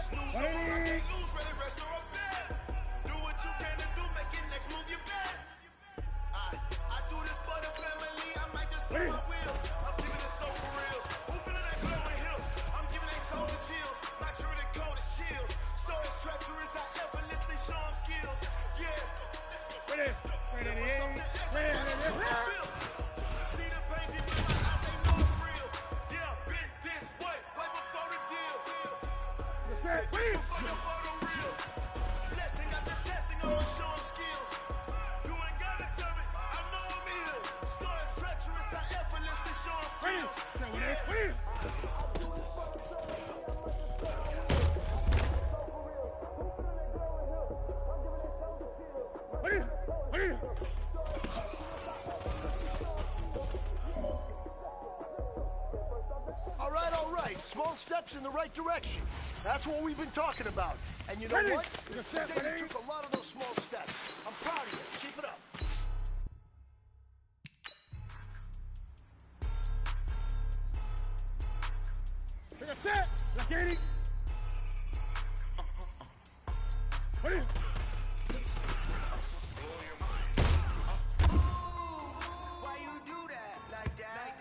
snooze over, I can't lose, ready, rest or I'm dead. Do what you can to do, make it next move your best. I do this for the family, I might just spin my wheel. I'm giving it so for real. Who feeling that glowing hill? I'm giving they soul the chills. My true the cold is chill. Stories treacherous, I effortlessly show them skills. Yeah. Ready. See the pain deep in my eyes, they know it's real. Yeah, been this way, way before the deal. Blessing after testing, I'ma show them skills. You ain't gotta tell me, I know I'm ill. Stories treacherous, I effortlessly show them skills. All right. Small steps in the right direction. That's what we've been talking about. And you know what? Today you took a lot of those small steps. I'm proud of you. Keep it up. Take a set. MacDaddy. Ready. Why you do that like that?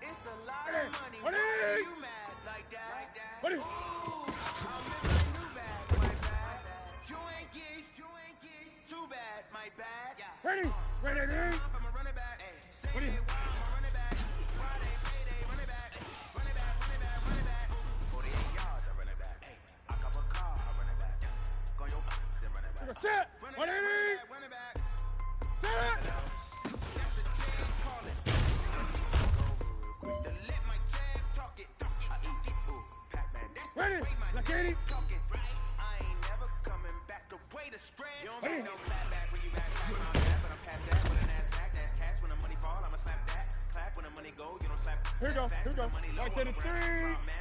It's a lot of money. Why are you mad like that? Ready. I'm in my new bag, my bad. You ain't get too bad, my bad. Ready. I'ma run it back. Same day, why I'ma run it back. Friday, payday, run it back. Run it back. 48 yards, I run it back. I cop a car, I run it back. Go your then run it back. Take a set. Run it back. Set. That's the jam calling. To let my jam talk it. I eat it. Ooh, Pac-Man. That's the Ready. way my MacDaddy. name talking. I ain't never coming back. The way the stress. You don't get no clap back when you back on that. But I'm past that with a NASDAQ. That's cash when the money fall. I'ma slap that. Clap when the money go. You don't slap. Here we go. Like that in 3.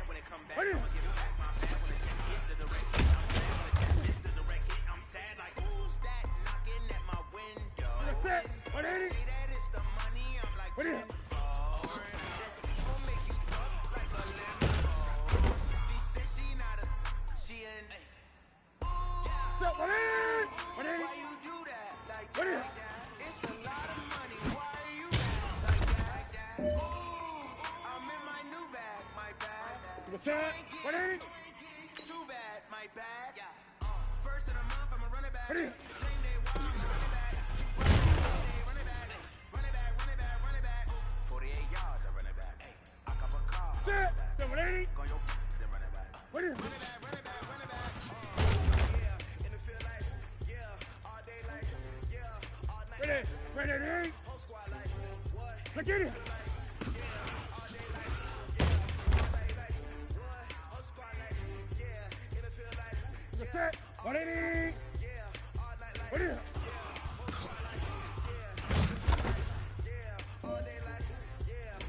When it come back, Ready. I'ma give it back. My bad when it hit the direct hit. I'm sad when it missed the direct hit. I'm sad like who's that knocking at my window? Take a set. MacDaddy. Say that it's the money. I'm like Ready. this people make you up like a limbo. She said she in. Set. MacDaddy. Why you do that like Ready. that? It's a lot of money. Why are you mad like that? Ooh, I'm in my new bag, my bad. Take a set. MacDaddy. Too bad, my bad. First of the month, I'ma run it back. Ready. Same day, why I'ma run it back. Friday, run it back. Run it back. 48 yards, I run it back. I cop a car. Set. MacDaddy. Go your then run it back. Ready. Run it back. Yeah, in the field life. Yeah, all day life. Yeah, all night. Ready. MacDaddy. Whole squad life. What? MacDaddy. Yeah, all day life. Yeah, all night life. What? Whole squad life. Yeah, in the field life. Take a set. MacDaddy. Yeah, all night life. Ready. Whole squad life. Yeah, all day life. Yeah.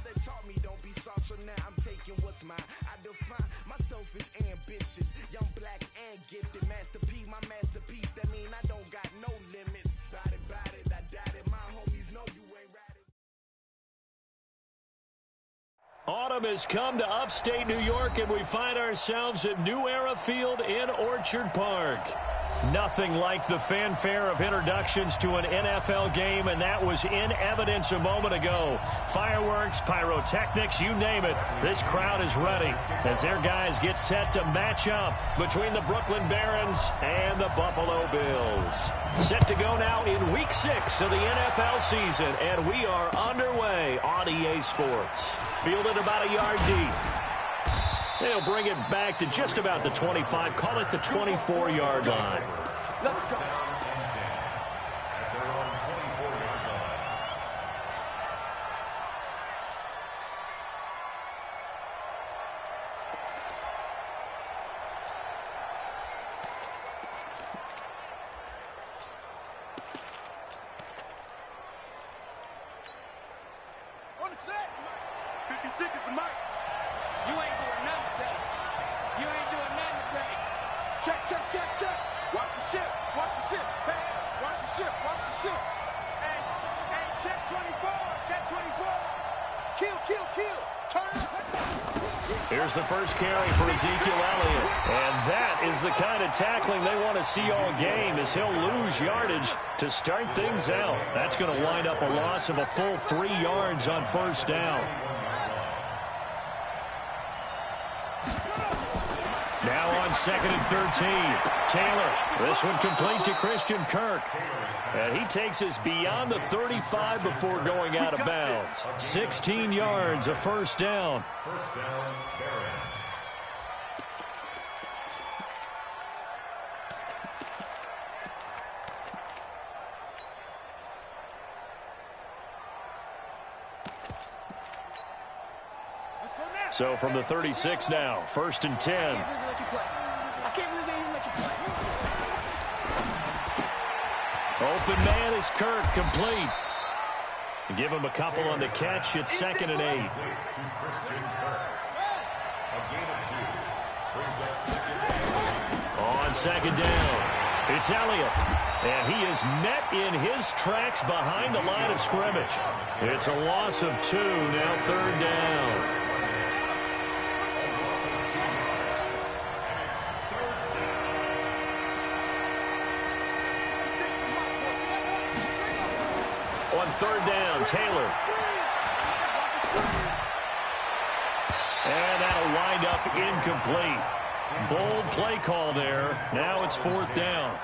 Father taught me don't be soft, so now I'm taking what's mine. I define myself as ambitious, young, black, and gifted. Master P, my masterpiece. That mean I don't got no limits. Bout it, I doubt it. My homies know you ain't ratted. Autumn has come to upstate New York, and we find ourselves at New Era Field in Orchard Park. Nothing like the fanfare of introductions to an NFL game, and that was in evidence a moment ago. Fireworks, pyrotechnics, you name it. This crowd is ready as their guys get set to match up between the Brooklyn Barons and the Buffalo Bills. Set to go now in Week 6 of the NFL season, and we are underway on EA Sports. Fielded about a yard deep. They'll bring it back to just about the 25, call it the 24-yard line. Let's go. On the set. 56 is the mic. You ain't doing nothing today. You ain't doing nothing today. Check, check, check, check. Watch the ship. Watch the ship. Hey, watch the ship. Watch the ship. Hey, check 24. Check 24. Kill. Turn up. Here's the first carry for Ezekiel Elliott. And that is the kind of tackling they want to see all game, as he'll lose yardage to start things out. That's going to wind up a loss of a full 3 yards on first down. Now on 2nd and 13. Taylor, this one complete to Christian Kirk. And he takes us beyond the 35 before going out of bounds. 16 yards, a first down. First down, Barons. So from the 36 now, 1st and 10. I can't believe they even let you play. Open man is Kirk, complete. Give him a couple on the catch. It's 2nd and 8. To Christian Kirk. A gain of 2. Brings up 2nd. On 2nd down, it's Elliott. And he is met in his tracks behind the line of scrimmage. It's a loss of 2, now 3rd down. On 3rd down, Taylor. And that'll wind up incomplete. Bold play call there. Now it's 4th down.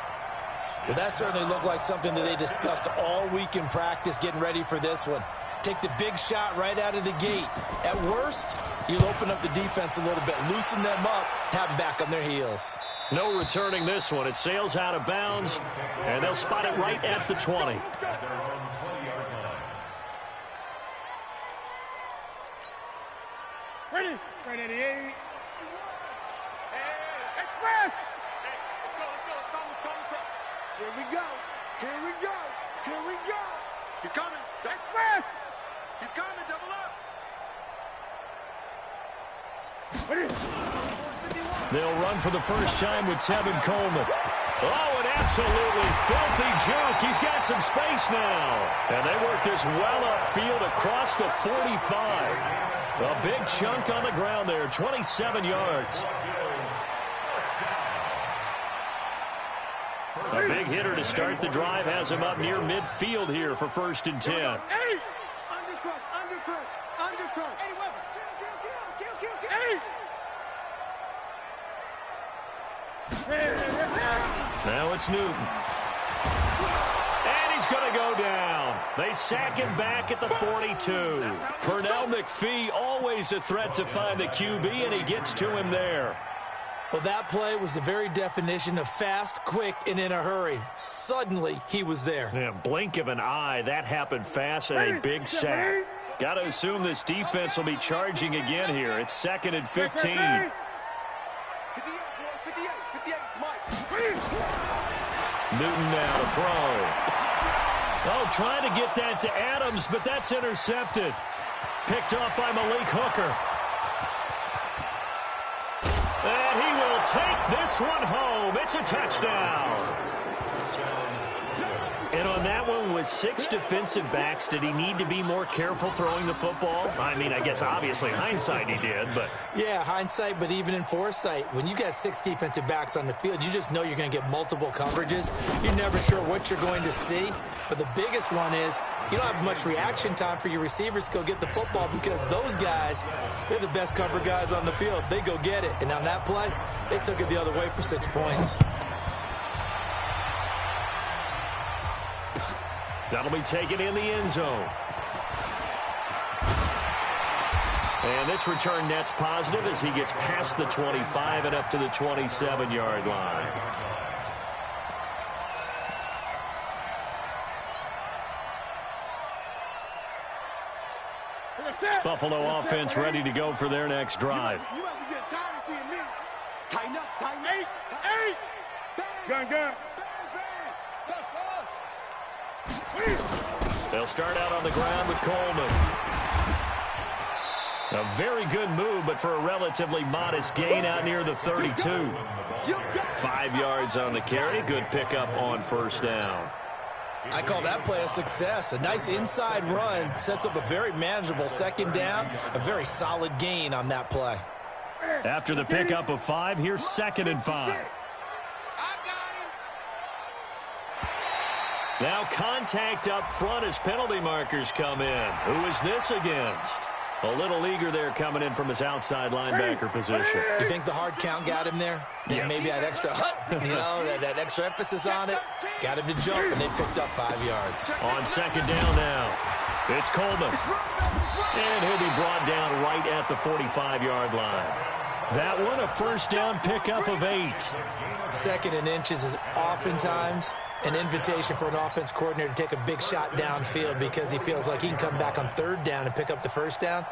Well, that certainly looked like something that they discussed all week in practice, getting ready for this one. Take the big shot right out of the gate. At worst, you'll open up the defense a little bit, loosen them up, have them back on their heels. No returning this one. It sails out of bounds, and they'll spot it right at the 20. Ready? Right at the 8. Express! Here we go. He's coming. Express! He's coming. Double up. Ready? They'll run for the first time with Tevin Coleman. Oh, an absolutely filthy juke. He's got some space now. And they work this well upfield across the 45. A big chunk on the ground there, 27 yards. A big hitter to start the drive has him up near midfield here for 1st and 10. Undercrush. Eddie Weber. Kill. Now it's Newton. And he's going to go down. They sack him back at the 42. Pernell McPhee, always a threat to find the QB, and he gets to him there. Well, that play was the very definition of fast, quick, and in a hurry. Suddenly, he was there. Yeah, blink of an eye, that happened fast, and a big sack. Got to assume this defense will be charging again here. It's 2nd and 15. 58, 58, Mike. Newton now to throw. Oh, trying to get that to Adams, but that's intercepted. picked off by Malik Hooker. And he will take this one home. It's a touchdown. And on that one, with 6 defensive backs, did he need to be more careful throwing the football? I mean, I guess obviously hindsight he did, but... Yeah, hindsight, but even in foresight, when you got 6 defensive backs on the field, you just know you're going to get multiple coverages. You're never sure what you're going to see. But the biggest one is you don't have much reaction time for your receivers to go get the football because those guys, they're the best cover guys on the field. They go get it. And on that play, they took it the other way for 6 points. That'll be taken in the end zone. And this return net's positive as he gets past the 25 and up to the 27-yard line. Buffalo offense ready to go for their next drive. You might be getting tired of seeing me. Tighten up, tighten up. 8. Gun. Bang. That's us. They'll start out on the ground with Coleman. A very good move, but for a relatively modest gain out near the 32. 5 yards on the carry. Good pickup on first down. I call that play a success. A nice inside run sets up a very manageable second down. A very solid gain on that play. After the pickup of 5, here's 2nd and 5. Now contact up front as penalty markers come in. Who is this against? A little eager there coming in from his outside linebacker position. You think the hard count got him there? Yeah. Maybe that extra that extra emphasis on it. Got him to jump, and they picked up 5 yards. On 2nd down now, it's Coleman. And he'll be brought down right at the 45-yard line. That one, a first down pickup of 8. 2nd and inches is oftentimes an invitation for an offense coordinator to take a big shot downfield because he feels like he can come back on 3rd down and pick up the first down.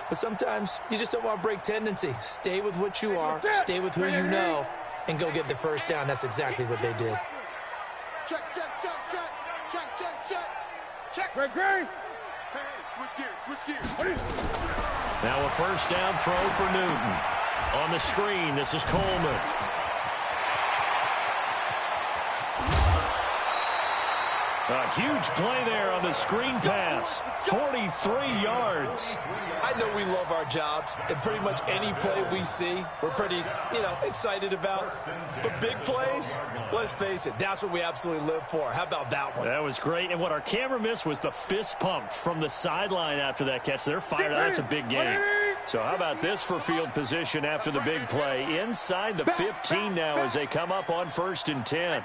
But sometimes you just don't want to break tendency. Stay with what you are, stay with who you know, and go get the first down. That's exactly what they did. Check. Great. Hey, switch gears. Now a first down throw for Newton. On the screen, this is Coleman. A huge play there on the screen pass. 43 yards. I know we love our jobs, and pretty much any play we see, we're pretty, excited about. But big plays, let's face it, that's what we absolutely live for. How about that one? That was great. And what our camera missed was the fist pump from the sideline after that catch. They're fired out. That's a big game. So how about this for field position after the big play? Inside the 15 now as they come up on 1st and 10.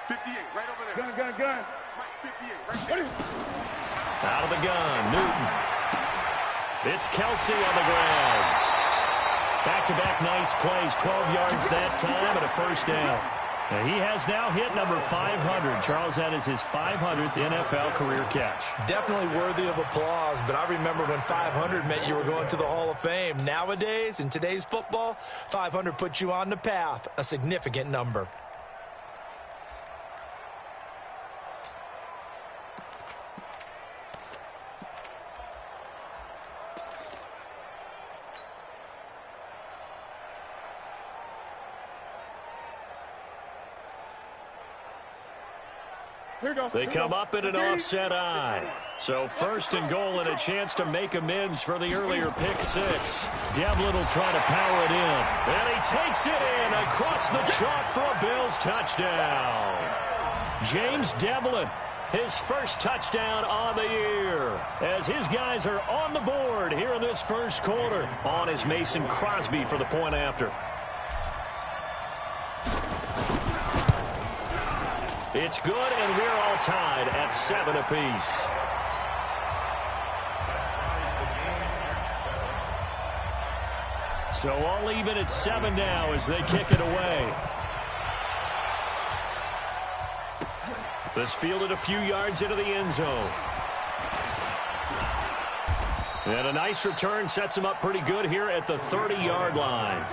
58, right over there. Gun. Mike, 58, right there. Out of the gun, Newton. It's Kelsey on the ground. Back-to-back nice plays, 12 yards that time and a first down. And he has now hit number 500. Charles, that is his 500th NFL career catch. Definitely worthy of applause, but I remember when 500 meant you were going to the Hall of Fame. Nowadays, in today's football, 500 puts you on the path, a significant number. They come up in an offset eye. So 1st and goal and a chance to make amends for the earlier pick 6. Devlin will try to power it in. And he takes it in across the chalk for a Bills touchdown. James Devlin, his first touchdown on the year. As his guys are on the board here in this first quarter. On is Mason Crosby for the point after. It's good, and we're all tied at 7 apiece. So all even at 7 now as they kick it away. This fielded a few yards into the end zone. And a nice return sets him up pretty good here at the 30-yard line.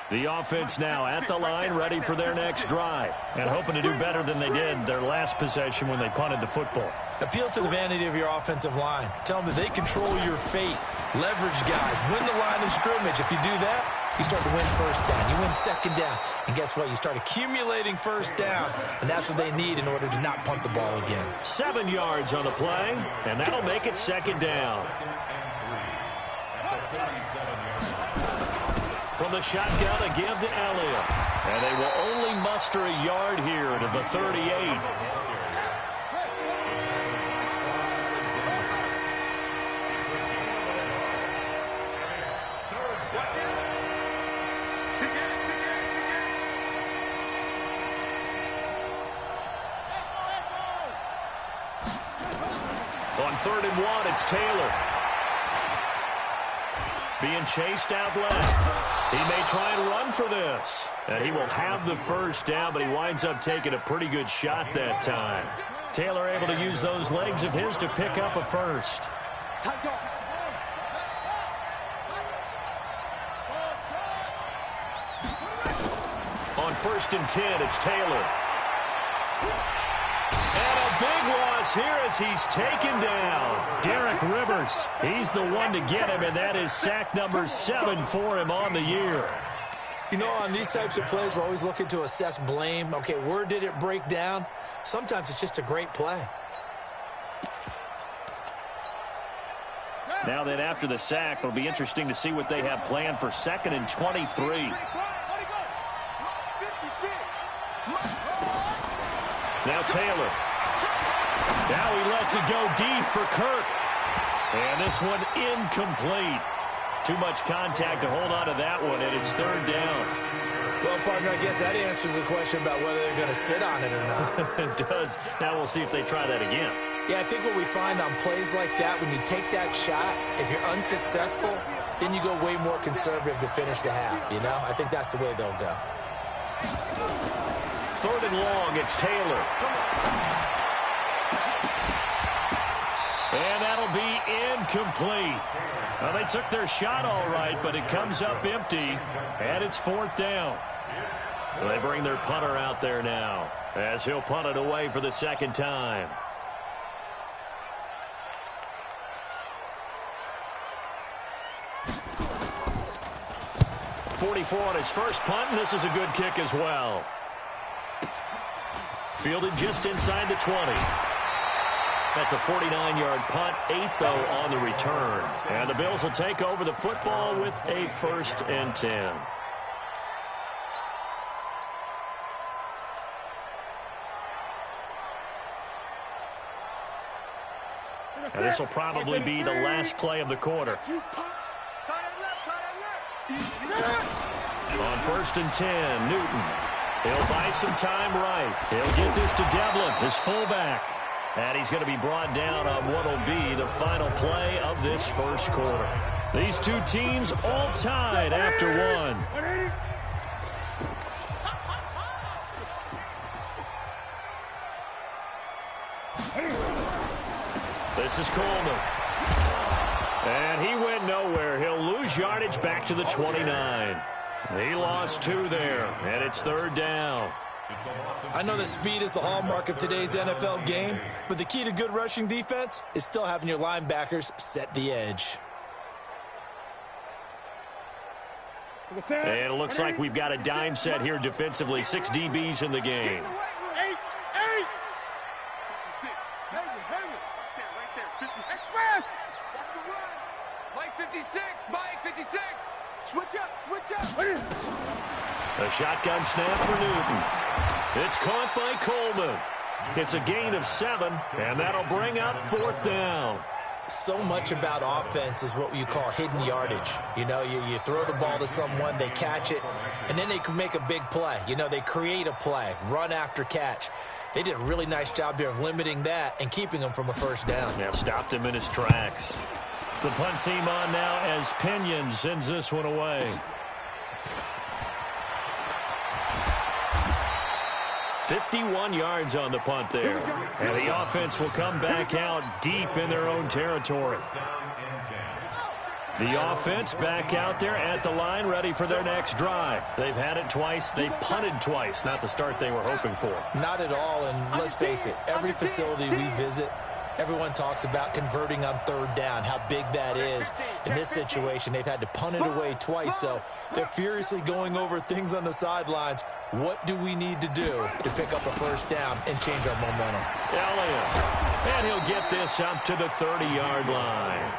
The offense now at the line, ready for their next drive, and hoping to do better than they did their last possession when they punted the football. Appeal to the vanity of your offensive line. Tell them that they control your fate. Leverage guys. Win the line of scrimmage. If you do that, you start to win first down. You win second down. And guess what? You start accumulating first downs, and that's what they need in order to not punt the ball again. 7 yards on the play, and that'll make it second down. From the shotgun, a give to Elliott. And they will only muster a yard here to the 38. On 3rd and 1, it's Taylor. Being chased out left. He may try and run for this. And he will have the first down, but he winds up taking a pretty good shot that time. Taylor able to use those legs of his to pick up a first. On 1st and 10, it's Taylor. And a big loss here as he's taken down. Derek Rivers, he's the one to get him, and that is sack number 7 for him on the year. You know, on these types of plays, we're always looking to assess blame. Okay, where did it break down? Sometimes it's just a great play. Now then, after the sack, it'll be interesting to see what they have planned for 2nd and 23. Now Taylor. Now he lets it go deep for Kirk. And this one incomplete. Too much contact to hold on to that one, and it's 3rd down. Well, partner, I guess that answers the question about whether they're going to sit on it or not. It does. Now we'll see if they try that again. Yeah, I think what we find on plays like that, when you take that shot, if you're unsuccessful, then you go way more conservative to finish the half, you know? I think that's the way they'll go. 3rd and long, it's Taylor. And that'll be incomplete. Well, they took their shot all right, but it comes up empty, and it's 4th down. Well, they bring their punter out there now, as he'll punt it away for the 2nd time. .44 on his first punt, and this is a good kick as well. Fielded just inside the 20. That's a 49-yard punt, 8, though, on the return. And the Bills will take over the football with a 1st and 10. And this will probably be the last play of the quarter. On 1st and 10, Newton. He'll buy some time right. He'll get this to Devlin, his fullback. And he's going to be brought down on what will be the final play of this first quarter. These two teams all tied after one. This is Coleman. And he went nowhere. He'll lose yardage back to the 29. He lost 2 there, and it's 3rd down. I know that speed is the hallmark of today's NFL game, but the key to good rushing defense is still having your linebackers set the edge. And it looks like we've got a dime set here defensively. 6 DBs in the game. 56, Mike, 56. Switch up. A shotgun snap for Newton. It's caught by Coleman. It's a gain of 7, and that'll bring up 4th down. So much about offense is what you call hidden yardage. You know, you throw the ball to someone, they catch it, and then they can make a big play. You know, they create a play, run after catch. They did a really nice job there of limiting that and keeping him from a first down. Yeah, stopped him in his tracks. The punt team on now as Pinion sends this one away. 51 yards on the punt there. And the offense will come back out deep in their own territory. The offense back out there at the line, ready for their next drive. They've had it twice. They've punted twice. Not the start they were hoping for. Not at all, and let's face it, every facility we visit, everyone talks about converting on third down, how big that is. In this situation, they've had to punt it away twice, so they're furiously going over things on the sidelines. What do we need to do to pick up a first down and change our momentum? Elliott, and he'll get this up to the 30-yard line.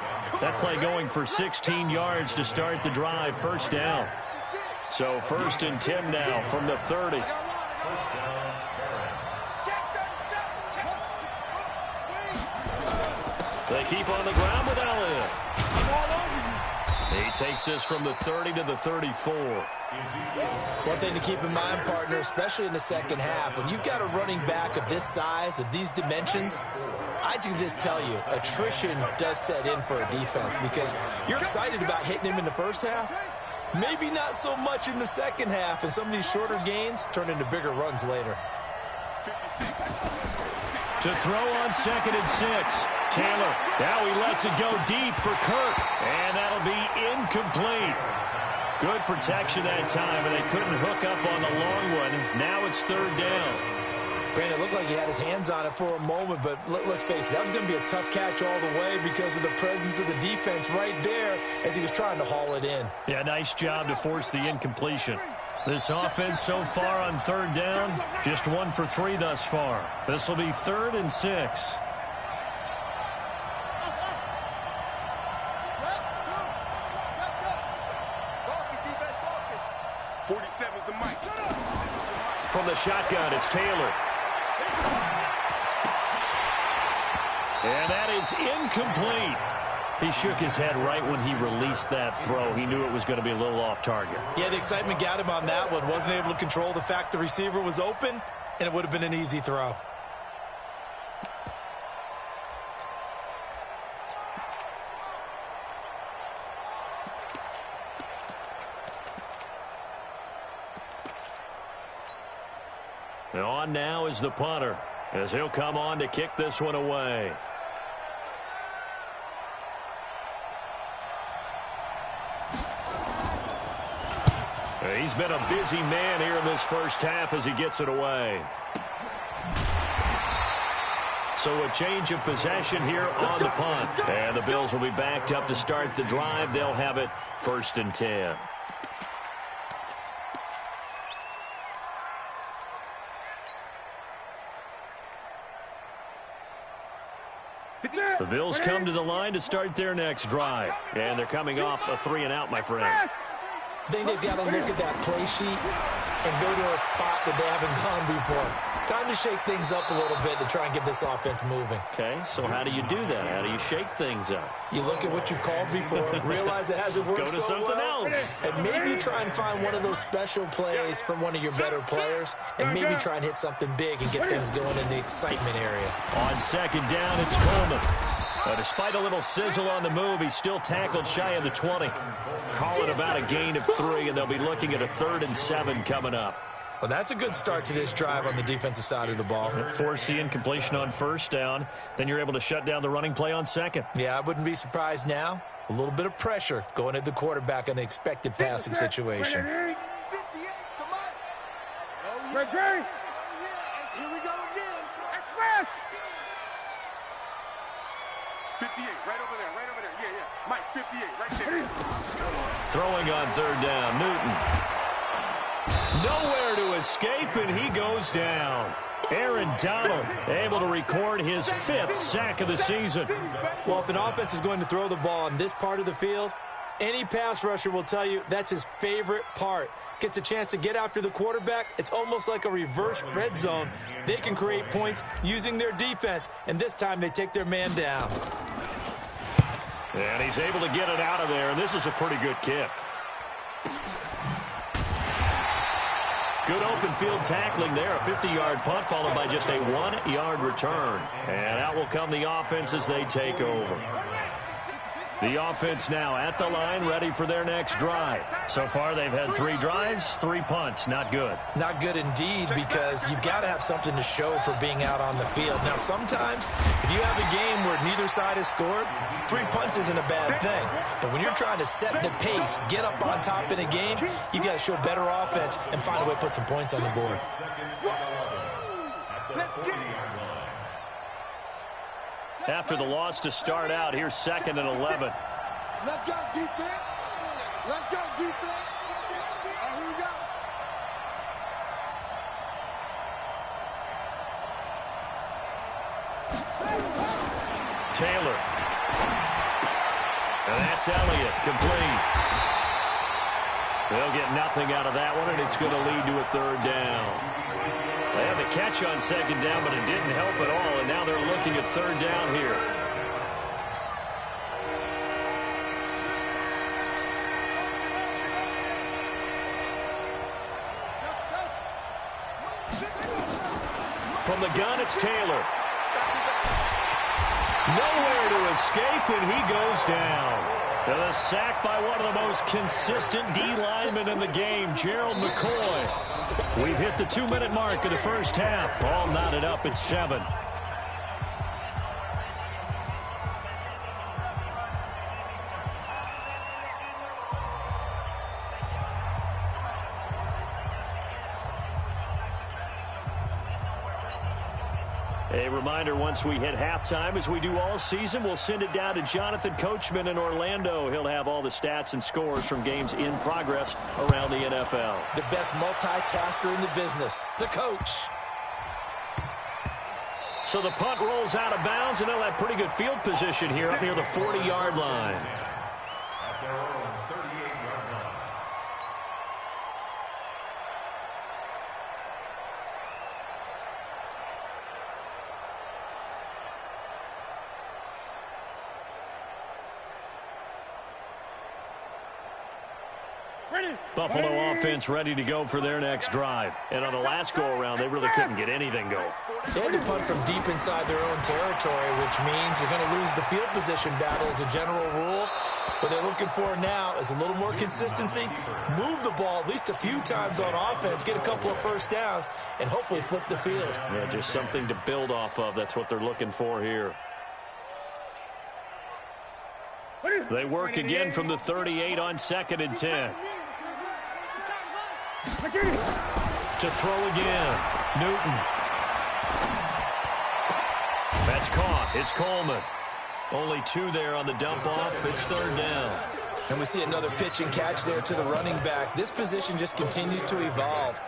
That play going for 16 yards to start the drive, first down. So 1st and 10 now from the 30. They keep on the ground with Elliott. He takes this from the 30 to the 34. One thing to keep in mind, partner, especially in the second half, when you've got a running back of this size, of these dimensions, I can just tell you, attrition does set in for a defense because you're excited about hitting him in the first half. Maybe not so much in the second half, and some of these shorter gains turn into bigger runs later. To throw on 2nd and 6. Taylor, now he lets it go deep for Kirk, and that'll be incomplete. Good protection that time, and they couldn't hook up on the long one. Now it's 3rd down. Brandon, it looked like he had his hands on it for a moment, but let's face it, that was going to be a tough catch all the way because of the presence of the defense right there as he was trying to haul it in. Yeah, nice job to force the incompletion. This offense so far on 3rd down, just 1 for 3 thus far. This will be 3rd and 6. From the shotgun, it's Taylor. And that is incomplete. He shook his head right when he released that throw. He knew it was going to be a little off target. Yeah, the excitement got him on that one. Wasn't able to control the fact the receiver was open, and it would have been an easy throw. And on now is the punter, as he'll come on to kick this one away. He's been a busy man here in this first half as he gets it away. So a change of possession here on the punt. And the Bills will be backed up to start the drive. They'll have it 1st and 10. The Bills come to the line to start their next drive. And they're coming off a 3-and-out, my friend. I think they've got to look at that play sheet and go to a spot that they haven't gone before. Time to shake things up a little bit to try and get this offense moving. Okay, so how do you do that? How do you shake things up? You look at what you've called before, realize it hasn't worked Go to so something well, else. and maybe try and find one of those special plays from one of your better players, and maybe try and hit something big and get things going in the excitement area. On 2nd down, it's Coleman. Despite a little sizzle on the move, he's still tackled shy of the 20. Call it about a gain of 3, and they'll be looking at a 3rd and 7 coming up. Well, that's a good start to this drive on the defensive side of the ball. Force the incompletion on 1st down. Then you're able to shut down the running play on 2nd. Yeah, I wouldn't be surprised now. A little bit of pressure going at the quarterback in the expected passing situation. 58, come on. Oh, yeah. Great. Here we go again. Express. 58, right over there. Yeah. Mike, 58, right there. Throwing on 3rd down, Newton. Nowhere to escape, and he goes down. Aaron Donald able to record his 5th sack of the season. Well, if an offense is going to throw the ball on this part of the field, any pass rusher will tell you that's his favorite part. Gets a chance to get after the quarterback. It's almost like a reverse red zone. They can create points using their defense, and this time they take their man down. And he's able to get it out of there, and this is a pretty good kick. Good open field tackling there. A 50-yard punt followed by just a 1-yard return. And out will come the offense as they take over. The offense now at the line, ready for their next drive. So far, they've had 3 drives, 3 punts. Not good. Not good indeed, because you've got to have something to show for being out on the field. Now, sometimes, if you have a game where neither side has scored, 3 punts isn't a bad thing. But when you're trying to set the pace, get up on top in a game, you got to show better offense and find a way to put some points on the board. After the loss to start out, here's 2nd and 11. Let's go, defense. Let's go, defense. Here we go. Taylor. And that's Elliott, complete. They'll get nothing out of that one, and it's going to lead to a 3rd down. They had the catch on 2nd down, but it didn't help at all, and now they're looking at 3rd down here. From the gun, it's Taylor. Nowhere to escape, and he goes down. And a sack by one of the most consistent D linemen in the game, Gerald McCoy. We've hit the 2-minute mark of the first half. All knotted up at 7. A reminder, once we hit halftime, as we do all season, we'll send it down to Jonathan Coachman in Orlando. He'll have all the stats and scores from games in progress around the NFL. The best multitasker in the business, the coach. So the punt rolls out of bounds, and they'll have pretty good field position here up near the 40-yard line. At their own 38-yard line. Buffalo offense ready to go for their next drive. And on the last go-around, they really couldn't get anything going. They had to punt from deep inside their own territory, which means you're going to lose the field position battle as a general rule. What they're looking for now is a little more consistency, move the ball at least a few times on offense, get a couple of first downs, and hopefully flip the field. Yeah, just something to build off of. That's what they're looking for here. They work again from the 38 on 2nd and 10. To throw again. Newton. That's caught. It's Coleman. Only 2 there on the dump off. It's 3rd down. And we see another pitch and catch there to the running back. This position just continues to evolve.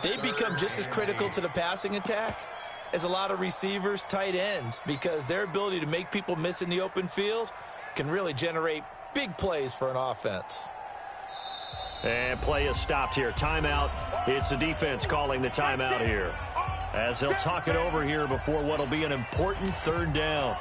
They become just as critical to the passing attack as a lot of receivers, tight ends, because their ability to make people miss in the open field can really generate big plays for an offense. And play is stopped here. Timeout. It's the defense calling the timeout here, as they'll talk it over here before what will be an important 3rd down.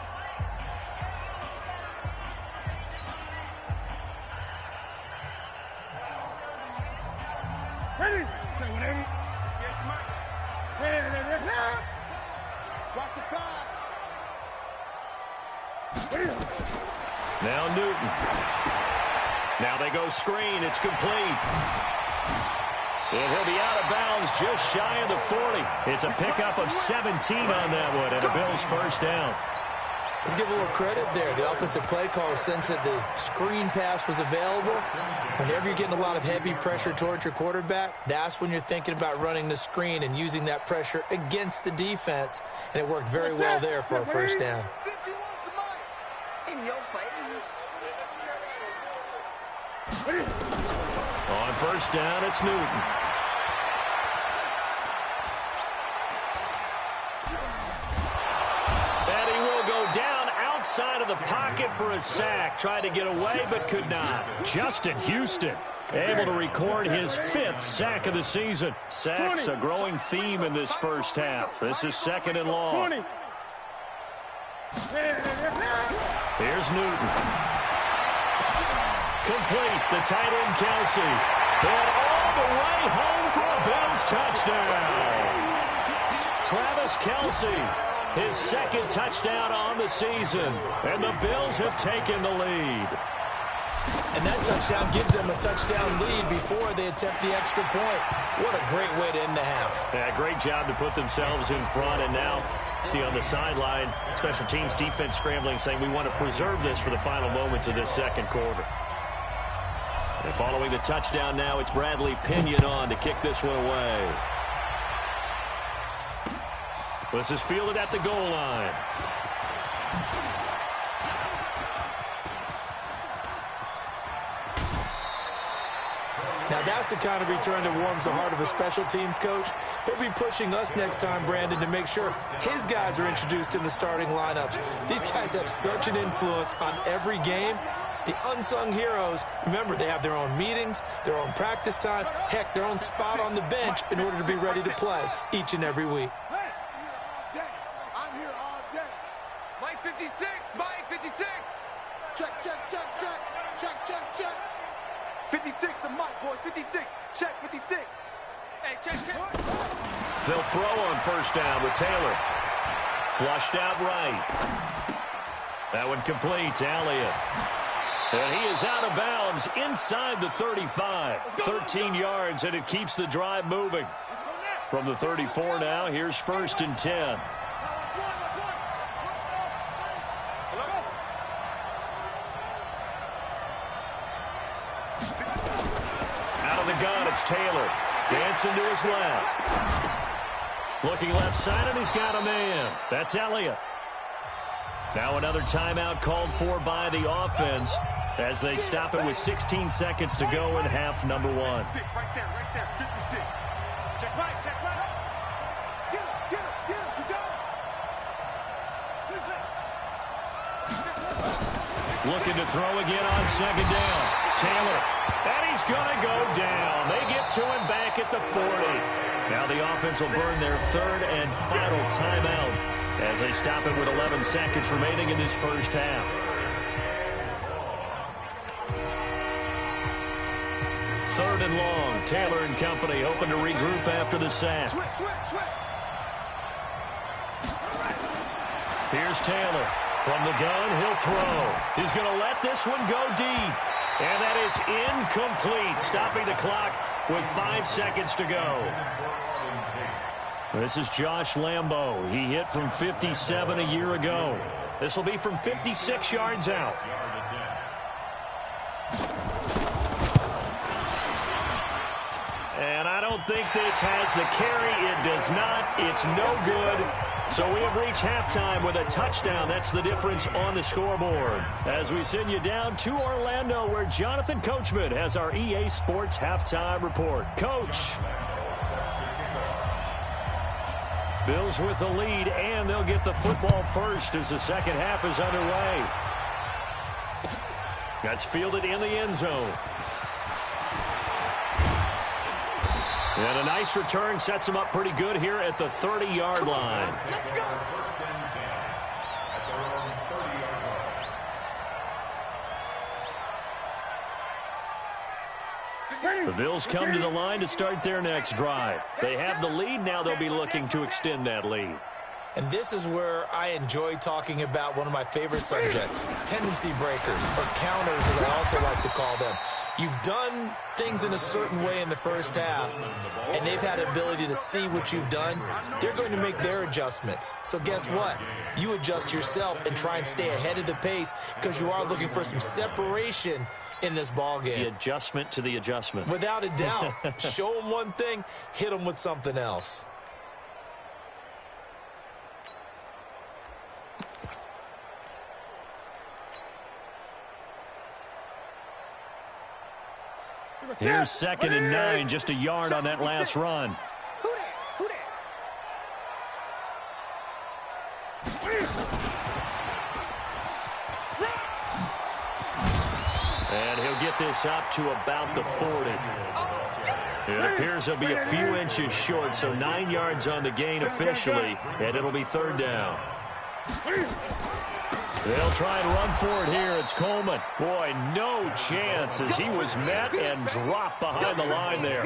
Watch the pass. Now Newton. Now they go screen. It's complete. And he'll be out of bounds just shy of the 40. It's a pickup of 17 on that one, and a Bills 1st down. Let's give a little credit there. The offensive play caller sensed that the screen pass was available. Whenever you're getting a lot of heavy pressure towards your quarterback, that's when you're thinking about running the screen and using that pressure against the defense. And it worked very well there for a 1st down. In your face. On 1st down, it's Newton. And he will go down outside of the pocket for a sack. Tried to get away, but could not. Justin Houston able to record his 5th sack of the season. Sacks a growing theme in this first half. This is 2nd and long. Here's Newton. Complete. The tight end, Kelsey. And all the way home for a Bills touchdown. Travis Kelsey his second touchdown on the season. And the Bills have taken the lead. And that touchdown gives them a touchdown lead before they attempt the extra point. What a great way to end the half. Yeah, great job to put themselves in front. And now, see on the sideline, special teams defense scrambling, saying we want to preserve this for the final moments of this second quarter. And following the touchdown now, it's Bradley Pinion on to kick this one away. This is fielded at the goal line. Now, that's the kind of return that warms the heart of a special teams coach. He'll be pushing us next time, Brandon, to make sure his guys are introduced in the starting lineups. These guys have such an influence on every game. The unsung heroes, remember, they have their own meetings, their own practice time, heck, their own spot on the bench in order to be ready to play each and every week. I'm here all day. Mike 56, Mike 56. Check, check, check, check. Check, check, check. 56 to Mike, boys. 56. Check, 56. Hey, check, check. They'll throw on first down with Taylor. Flushed out right. That one complete to Elliott. And he is out of bounds inside the 35. 13 yards, and it keeps the drive moving. From the 34 now, here's 1st and 10. Out of the gun, it's Taylor. Dancing to his left. Looking left side, and he's got a man. That's Elliott. Now another timeout called for by the offense as they stop it with 16 seconds to go in half number 1. Right there, 56. Check right, check right. Get him, you got him. Looking to throw again on second down. Taylor, and he's going to go down. They get to him back at the 40. Now the offense will burn their third and final timeout as they stop it with 11 seconds remaining in this first half. Third and long. Taylor and company hoping to regroup after the sack. Here's Taylor. From the gun, he'll throw. He's going to let this one go deep. And that is incomplete, stopping the clock with 5 seconds to go. This is Josh Lambo. He hit from 57 a year ago. This will be from 56 yards out. And I don't think this has the carry. It does not. It's no good. So we have reached halftime with a touchdown. That's the difference on the scoreboard. As we send you down to Orlando, where Jonathan Coachman has our EA Sports halftime report. Coach. Bills with the lead, and they'll get the football first as the second half is underway. That's fielded in the end zone. And a nice return sets him up pretty good here at the 30-yard line. The Bills come to the line to start their next drive. They have the lead. Now they'll be looking to extend that lead. And this is where I enjoy talking about one of my favorite subjects, tendency breakers, or counters as I also like to call them. You've done things in a certain way in the first half, and they've had the ability to see what you've done. They're going to make their adjustments. So guess what? You adjust yourself and try and stay ahead of the pace because you are looking for some separation in this ball game. The adjustment to the adjustment. Without a doubt. Show them one thing, hit them with something else. Here's 2nd and 9, just a yard on that last run. Who that? And he'll get this up to about the 40. It appears he'll be a few inches short, so 9 yards on the gain officially, and it'll be 3rd down. They'll try and run for it here. It's Coleman. Boy, no chance as he was met and dropped behind the line there.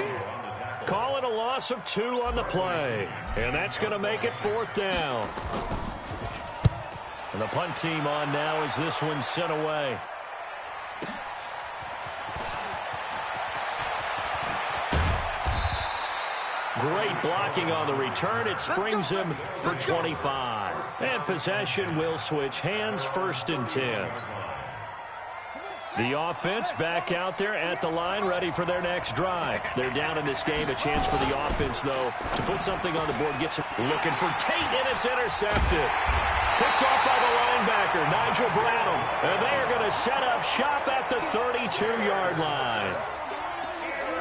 Call it a loss of 2 on the play. And that's going to make it 4th down. And the punt team on now as this one's sent away. Great blocking on the return. It springs him for 25. And possession will switch hands, 1st and 10. The offense back out there at the line, ready for their next drive. They're down in this game. A chance for the offense, though, to put something on the board. Gets looking for Tate, and it's intercepted. Picked off by the linebacker, Nigel Bradham. And they are going to set up shop at the 32-yard line.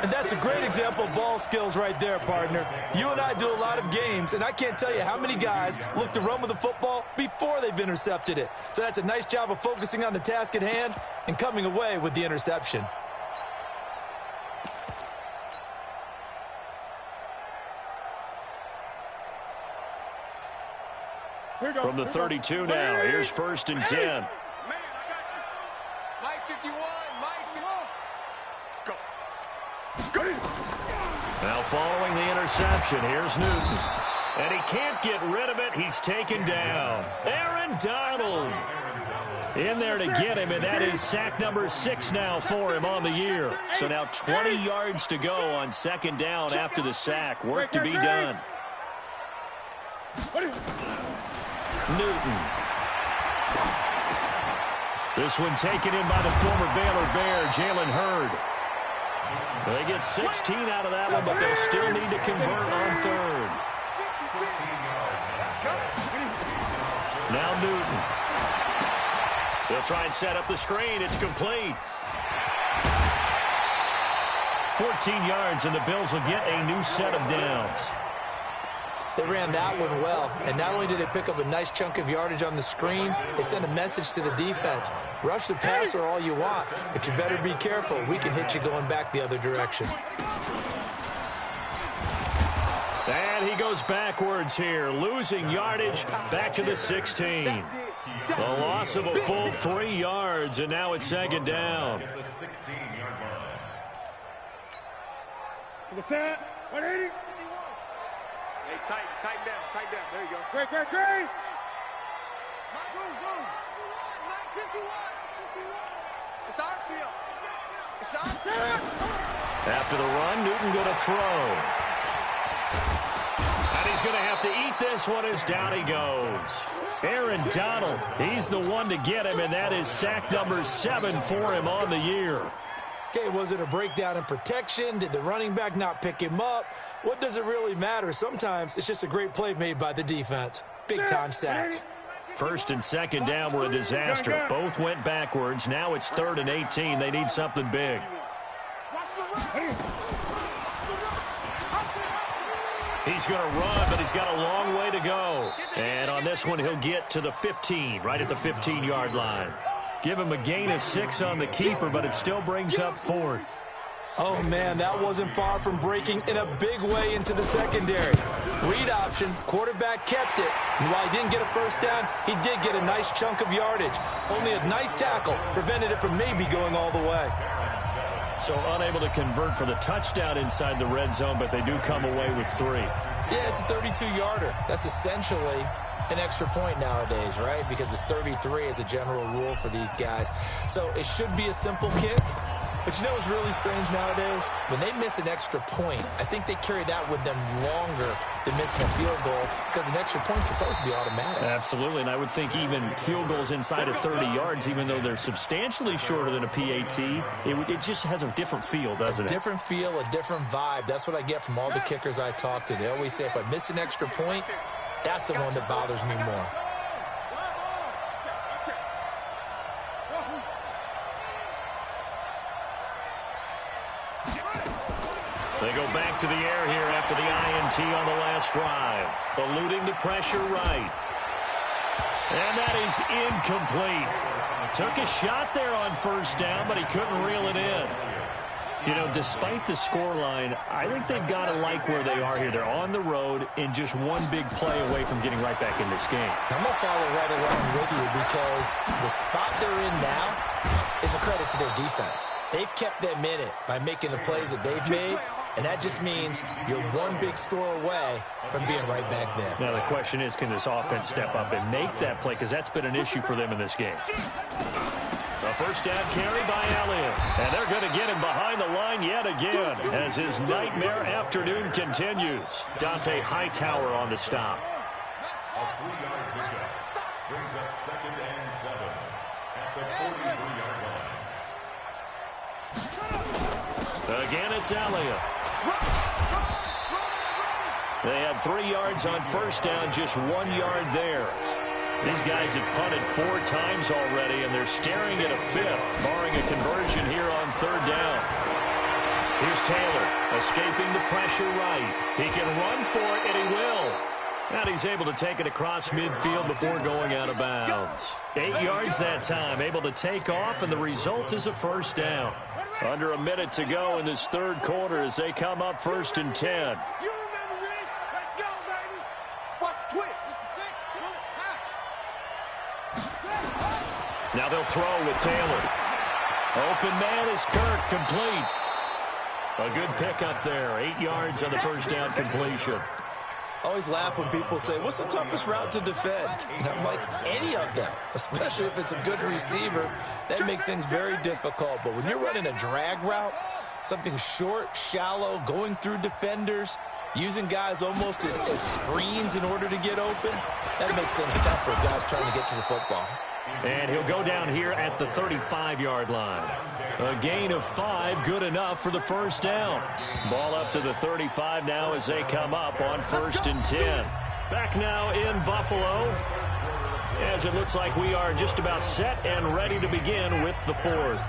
And that's a great example of ball skills right there, partner. You and I do a lot of games, and I can't tell you how many guys look to run with the football before they've intercepted it. So that's a nice job of focusing on the task at hand and coming away with the interception. From the 32 now, here's 1st and 10. Man, I got you. Mike 51, Mike 51. Go. Now following the interception, here's Newton. And he can't get rid of it. He's taken down. Aaron Donald in there to get him, and that is sack number 6 now for him on the year. So now 20 yards to go on 2nd down after the sack. Work to be done. Newton. This one taken in by the former Baylor Bear, Jalen Hurd. They get 16 out of that one, but they'll still need to convert on 3rd. Now Newton. They'll try and set up the screen. It's complete. 14 yards, and the Bills will get a new set of downs. They ran that one well, and not only did they pick up a nice chunk of yardage on the screen, they sent a message to the defense. Rush the passer all you want, but you better be careful. We can hit you going back the other direction. And he goes backwards here, losing yardage back to the 16. The loss of a full 3 yards, and now it's 2nd down. The 16-yard line. To the set. 180. Hey, tighten down. There you go. Great. It's our field. It's our field. After the run, Newton going to throw. And he's going to have to eat this one as down he goes. Aaron Donald, he's the one to get him, and that is sack number 7 for him on the year. Okay, was it a breakdown in protection? Did the running back not pick him up? What does it really matter? Sometimes it's just a great play made by the defense. Big-time sack. 1st and 2nd down were a disaster. Both went backwards. Now it's 3rd and 18. They need something big. He's going to run, but he's got a long way to go. And on this one, he'll get to the 15, right at the 15-yard line. Give him a gain of 6 on the keeper, but it still brings up 4th. Oh, man, that wasn't far from breaking in a big way into the secondary. Read option, quarterback kept it. And while he didn't get a 1st down, he did get a nice chunk of yardage. Only a nice tackle prevented it from maybe going all the way. So unable to convert for the touchdown inside the red zone, but they do come away with 3. Yeah, it's a 32-yarder. That's essentially an extra point nowadays, right? Because it's 33 as a general rule for these guys. So it should be a simple kick. But you know what's really strange nowadays? When they miss an extra point, I think they carry that with them longer than missing a field goal because an extra point's supposed to be automatic. Absolutely, and I would think even field goals inside of 30 yards, even though they're substantially shorter than a PAT, it just has a different feel, doesn't it? A different feel, a different vibe. That's what I get from all the kickers I talk to. They always say if I miss an extra point, that's the one that bothers me more. They go back to the air here after the INT on the last drive. Eluding the pressure right. And that is incomplete. Took a shot there on 1st down, but he couldn't reel it in. You know, despite the scoreline, I think they've got to like where they are here. They're on the road and just one big play away from getting right back in this game. I'm going to follow right along with you because the spot they're in now is a credit to their defense. They've kept them in it by making the plays that they've made. and that just means you're one big score away from being right back there. Now, the question is, can this offense step up and make that play? Because that's been an issue for them in this game. A first down carry by Elliott. And they're going to get him behind the line yet again as his nightmare afternoon continues. Dante Hightower on the stop. A 3-yard pickup brings up 2nd and 7 at the 43-yard line. Again, it's Elliott. They had 3 yards on first down, just 1 yard there. These guys have punted 4 times already, and they're staring at a 5th, barring a conversion here on 3rd down. Here's Taylor, escaping the pressure right. He can run for it, and he will. And he's able to take it across midfield before going out of bounds. 8 yards that time, able to take off, and the result is a first down. Under a minute to go in this 3rd quarter as they come up 1st and 10. You remember me? Let's go, baby. Watch Twitch. It's a 6. Now they'll throw with Taylor. Open man is Kirk, complete. A good pickup there. 8 yards on the first down completion. I always laugh when people say, what's the toughest route to defend? And I'm like, any of them, especially if it's a good receiver. That makes things very difficult. But when you're running a drag route, something short, shallow, going through defenders, using guys almost as screens in order to get open, that makes things tough for guys trying to get to the football. And he'll go down here at the 35-yard line. A gain of 5, good enough for the first down. Ball up to the 35 now as they come up on 1st and 10. Back now in Buffalo, as it looks like we are just about set and ready to begin with the 4th.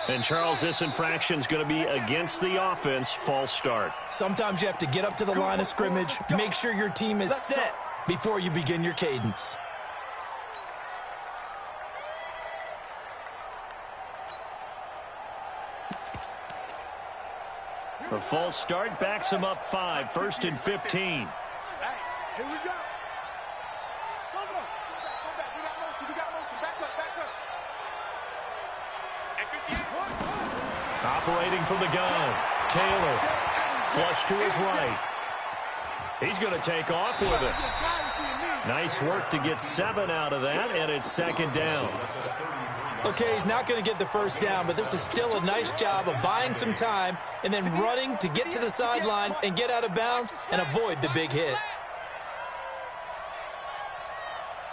And, Charles, this infraction is going to be against the offense, false start. Sometimes you have to get up to the line of scrimmage, make sure your team is set before you begin your cadence. A false start backs him up 5, 1st and 15. Hey, here we go. Go back. We got motion. Back up. Operating from the gun. Taylor. Flush to his right. He's going to take off with it. Nice work to get 7 out of that, and it's 2nd down. Okay, he's not going to get the first down, but this is still a nice job of buying some time and then running to get to the sideline and get out of bounds and avoid the big hit.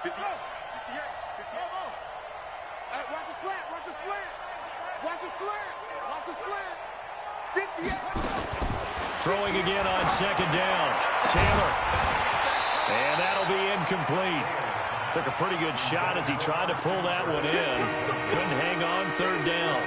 58. Watch the slant. 58. Throwing again on 2nd down. Taylor. And that'll be incomplete. Took a pretty good shot as he tried to pull that one in. Couldn't hang on 3rd down.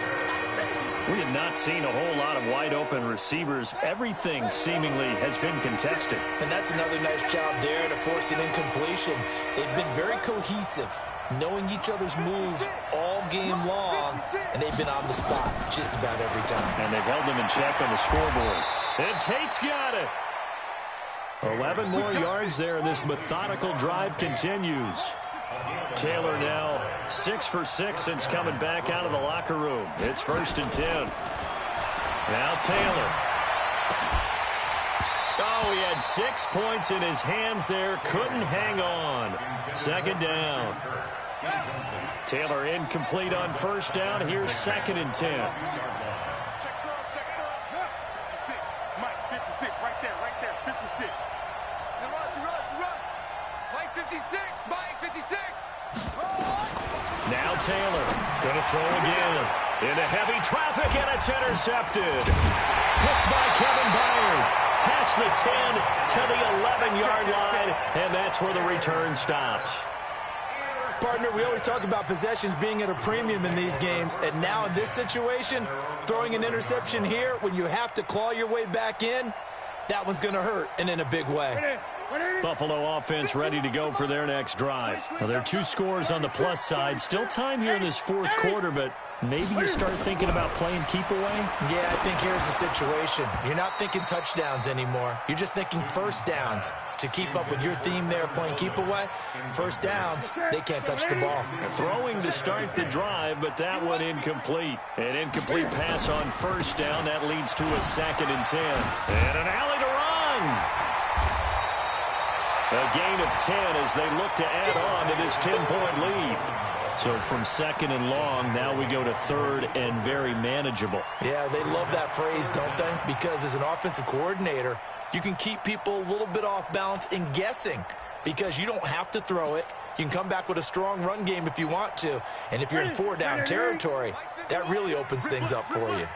We have not seen a whole lot of wide open receivers. Everything seemingly has been contested. And that's another nice job there to force an incompletion. They've been very cohesive, knowing each other's moves all game long, and they've been on the spot just about every time. And they've held them in check on the scoreboard. And Tate's got it. 11 more yards there, and this methodical drive continues. Taylor now 6 for 6 since coming back out of the locker room. It's 1st and 10. Now Taylor. Oh, he had 6 points in his hands there. Couldn't hang on. 2nd down. Taylor incomplete on 1st down. Here's 2nd and 10. Check cross. 56. Mike, 56. Right there. 56. Run. Mike, 56. Mike, 56. Now Taylor going to throw again. Into heavy traffic, and it's intercepted. Picked by Kevin Byard. Past the 10 to the 11-yard line, and that's where the return stops. Partner, we always talk about possessions being at a premium in these games, and now in this situation, throwing an interception here when you have to claw your way back in, that one's going to hurt, and in a big way. Buffalo offense ready to go for their next drive. Well, there are 2 scores on the plus side. Still time here in this 4th quarter, but maybe you start thinking about playing keep away? Yeah, I think here's the situation. You're not thinking touchdowns anymore. You're just thinking first downs. To keep up with your theme there, playing keep away, first downs, they can't touch the ball. Throwing to start the drive, but that one incomplete. An incomplete pass on first down. That leads to a 2nd and 10. And an alley to run. A gain of 10 as they look to add on to this 10-point lead. So from 2nd and long, now we go to 3rd and very manageable. Yeah, they love that phrase, don't they? Because as an offensive coordinator, you can keep people a little bit off balance in guessing because you don't have to throw it. You can come back with a strong run game if you want to. And if you're in 4-down territory, that really opens things up for you.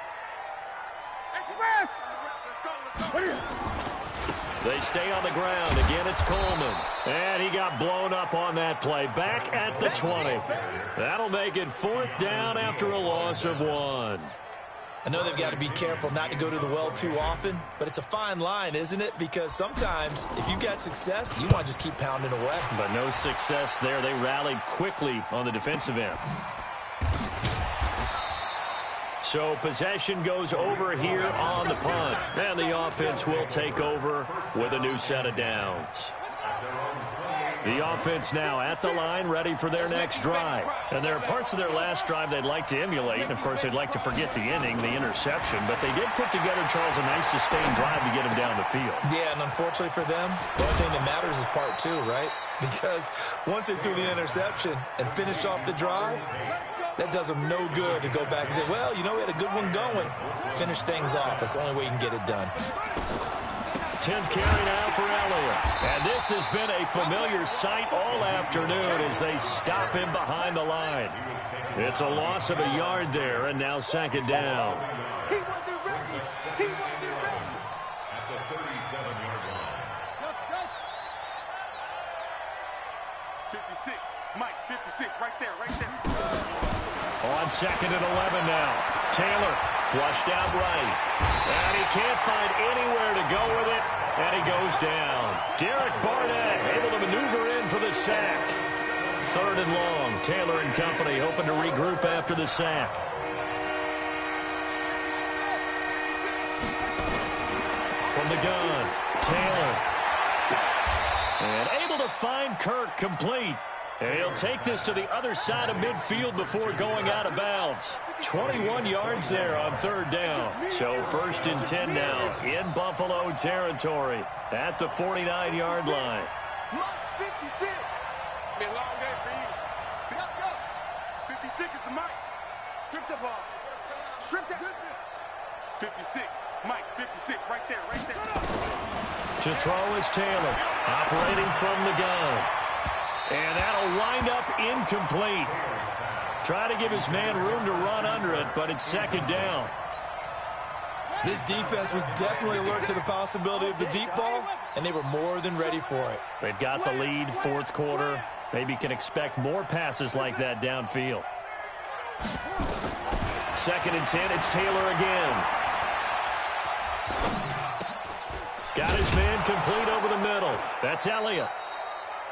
They stay on the ground. Again, it's Coleman. And he got blown up on that play. Back at the 20. That'll make it 4th down after a loss of 1. I know they've got to be careful not to go to the well too often, but it's a fine line, isn't it? Because sometimes if you got success, you want to just keep pounding away. But no success there. They rallied quickly on the defensive end. So possession goes over here on the punt. And the offense will take over with a new set of downs. The offense now at the line, ready for their next drive. And there are parts of their last drive they'd like to emulate. And, of course, they'd like to forget the inning, the interception. But they did put together, Charles, a nice sustained drive to get him down the field. Yeah, and unfortunately for them, the only thing that matters is part 2, right? Because once they threw the interception and finished off the drive, that does them no good to go back and say, well, you know, we had a good one going. Finish things off. That's the only way you can get it done. 10th carry now for Elliott. And this has been a familiar sight all afternoon as they stop him behind the line. It's a loss of a yard there, and now 2nd down. He wasn't ready. He wasn't ready. At the 37-yard line. 56. Mike, 56. Right there, right there. On 2nd and 11 now. Taylor flushed out right. And he can't find anywhere to go with it. And he goes down. Derek Barnett able to maneuver in for the sack. 3rd and long. Taylor and company hoping to regroup after the sack. From the gun, Taylor. And able to find Kirk complete. And he'll take this to the other side of midfield before going out of bounds. 21 yards there on 3rd down. So 1st and 10 now in Buffalo territory at the 49-yard line. Mike's 56. It's been a long day for you. Go, go. 56 is the Mike. Strip the ball. Strip that. 56. Mike, 56. Right there, right there. To throw is Taylor, operating from the gun. And that'll wind up incomplete. Try to give his man room to run under it, but it's 2nd down. This defense was definitely alert to the possibility of the deep ball, and they were more than ready for it. They've got the lead, 4th quarter. Maybe can expect more passes like that downfield. 2nd and 10, it's Taylor again. Got his man complete over the middle. That's Elliott.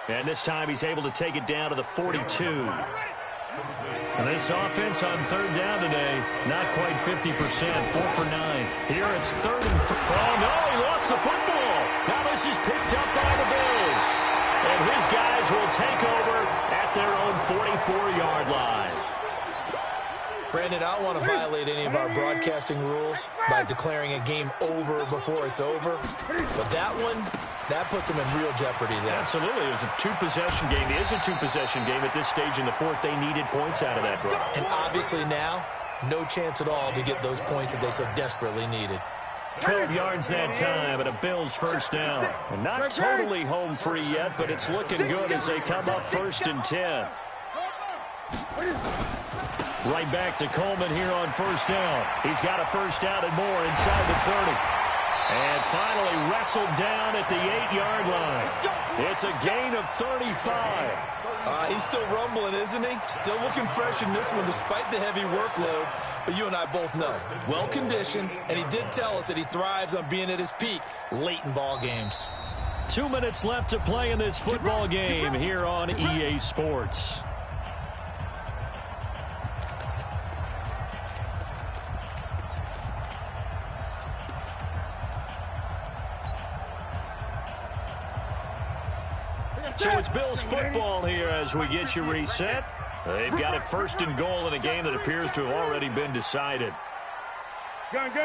And this time he's able to take it down to the 42. And this offense on 3rd down today, not quite 50%, 4 for 9. Here it's 3rd and 3. Oh, no, he lost the football. Now this is picked up by the Bills. And his guys will take over at their own 44-yard line. Brandon, I don't want to violate any of our broadcasting rules by declaring a game over before it's over. But that one, that puts them in real jeopardy there. Absolutely. It was a 2-possession game. It is a 2-possession game at this stage in the 4th. They needed points out of that drive. And obviously now, no chance at all to get those points that they so desperately needed. 12 yards that time and a Bills 1st down. And not totally home free yet, but it's looking good as they come up 1st and 10. Right back to Coleman here on 1st down. He's got a 1st down and more inside the 30. And finally wrestled down at the 8-yard line. It's a gain of 35. He's still rumbling, isn't he? Still looking fresh in this one despite the heavy workload. But you and I both know, well-conditioned, and he did tell us that he thrives on being at his peak late in ball games. 2 minutes left to play in this football game here on EA Sports. So it's Bills football here as we get you reset. They've got it 1st and goal in a game that appears to have already been decided. Gun. Go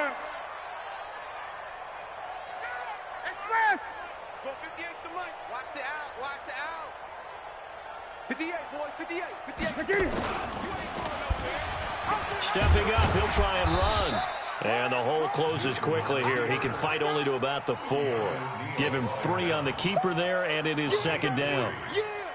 58's the Mike. Watch the out. Watch the out. 58, boys. 58. 58. Stepping up, he'll try and run. And the hole closes quickly here. He can fight only to about the 4. Give him 3 on the keeper there, and it is 2nd down.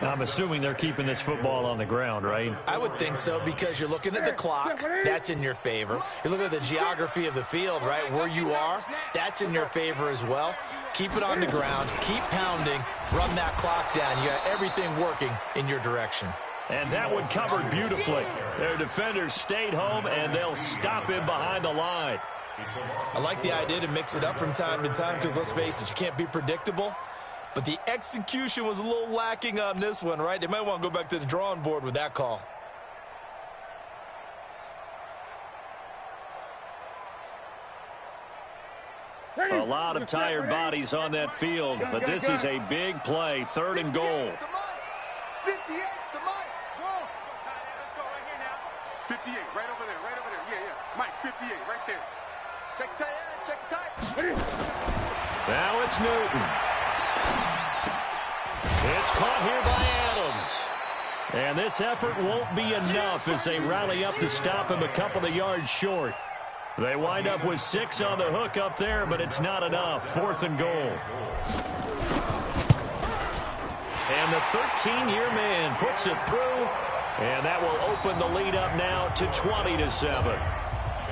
I'm assuming they're keeping this football on the ground, right? I would think so, because you're looking at the clock. That's in your favor. You're looking at the geography of the field, right? Where you are, that's in your favor as well. Keep it on the ground. Keep pounding. Run that clock down. You got everything working in your direction. And that one covered beautifully. Their defenders stayed home, and they'll stop him behind the line. I like the idea to mix it up from time to time, because let's face it, you can't be predictable. But the execution was a little lacking on this one, right? They might want to go back to the drawing board with that call. A lot of tired bodies on that field, but this is a big play. 3rd and goal. 58's the Mike. Go. Let's go right here now. 58, right over there. Yeah. Mike, 58, right there. Check tight end. Check tight. Now it's Newton. It's caught here by Adams. And this effort won't be enough as they rally up to stop him a couple of yards short. They wind up with 6 on the hook up there, but it's not enough. 4th and goal. And the 13-year man puts it through, and that will open the lead up now to 20-7.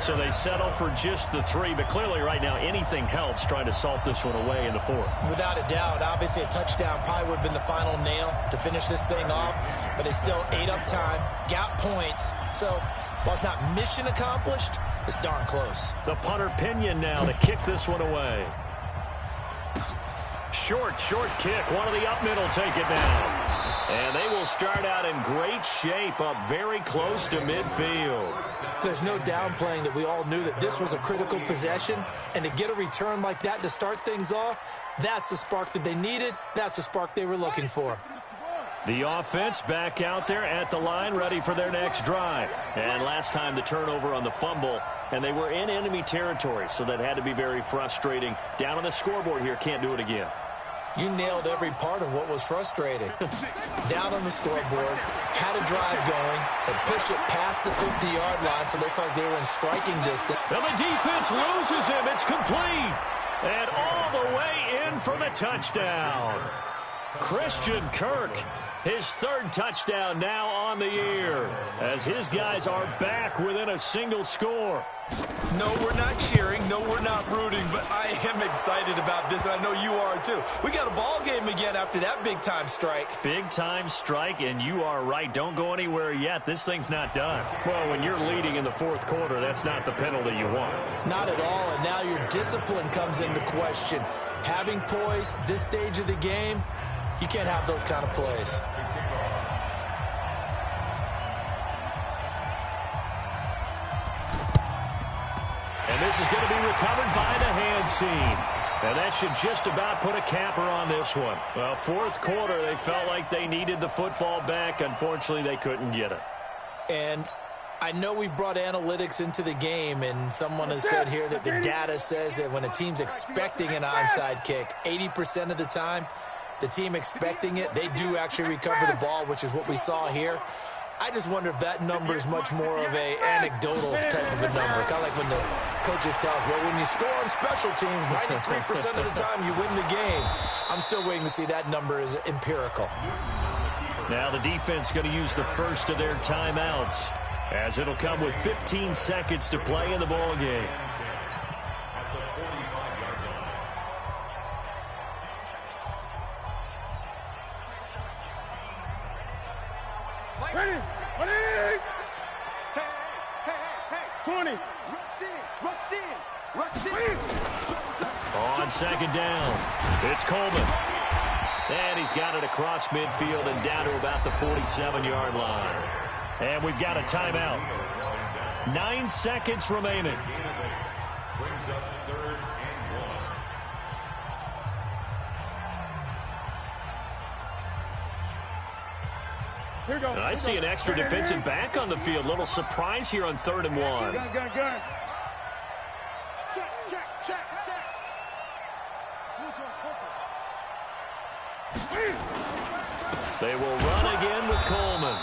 So they settle for just the 3, but clearly right now anything helps trying to salt this one away in the 4th. Without a doubt, obviously a touchdown probably would have been the final nail to finish this thing off, but it's still 8 up time, got points. So while it's not mission accomplished, it's darn close. The punter Pinion now to kick this one away. Short kick. One of the up middle take it down. And they will start out in great shape up very close to midfield. There's no downplaying that we all knew that this was a critical possession, and to get a return like that to start things off, that's the spark that they needed. That's the spark they were looking for. The offense back out there at the line, ready for their next drive. And last time the turnover on the fumble, and they were in enemy territory, so that had to be very frustrating. Down on the scoreboard here, can't do it again. You nailed every part of what was frustrating. Down on the scoreboard, had a drive going, and pushed it past the 50-yard line, so they thought they were in striking distance. And the defense loses him. It's complete. And all the way in for the touchdown. Christian Kirk, his 3rd touchdown now on the year, as his guys are back within a single score. No, we're not cheering. No, we're not rooting, but I am excited about this, and I know you are too. We got a ball game again after that big-time strike. Big-time strike, and you are right. Don't go anywhere yet. This thing's not done. Well, when you're leading in the 4th quarter, that's not the penalty you want. Not at all, and now your discipline comes into question. Having poise this stage of the game, you can't have those kind of plays. And this is going to be recovered by the hands team. And that should just about put a capper on this one. Well, 4th quarter, they felt like they needed the football back. Unfortunately, they couldn't get it. And I know we've brought analytics into the game, and someone has said here that the data says that when a team's expecting an onside kick, 80% of the time, the team expecting it, they do actually recover the ball, which is what we saw here. I just wonder if that number is much more of a anecdotal type of a number. Kind of like when the coaches tell us, well, when you score on special teams, 93% of the time you win the game. I'm still waiting to see that number is empirical. Now the defense going to use the first of their timeouts, as it'll come with 15 seconds to play in the ball game. Ready? 20. On 2nd down, it's Coleman. And he's got it across midfield and down to about the 47-yard line. And we've got a timeout. 9 seconds remaining. Brings up 3rd and 1. Here we go. I see an extra defensive back on the field. Little surprise here on 3rd and 1. Gun. Check. They will run again with Coleman.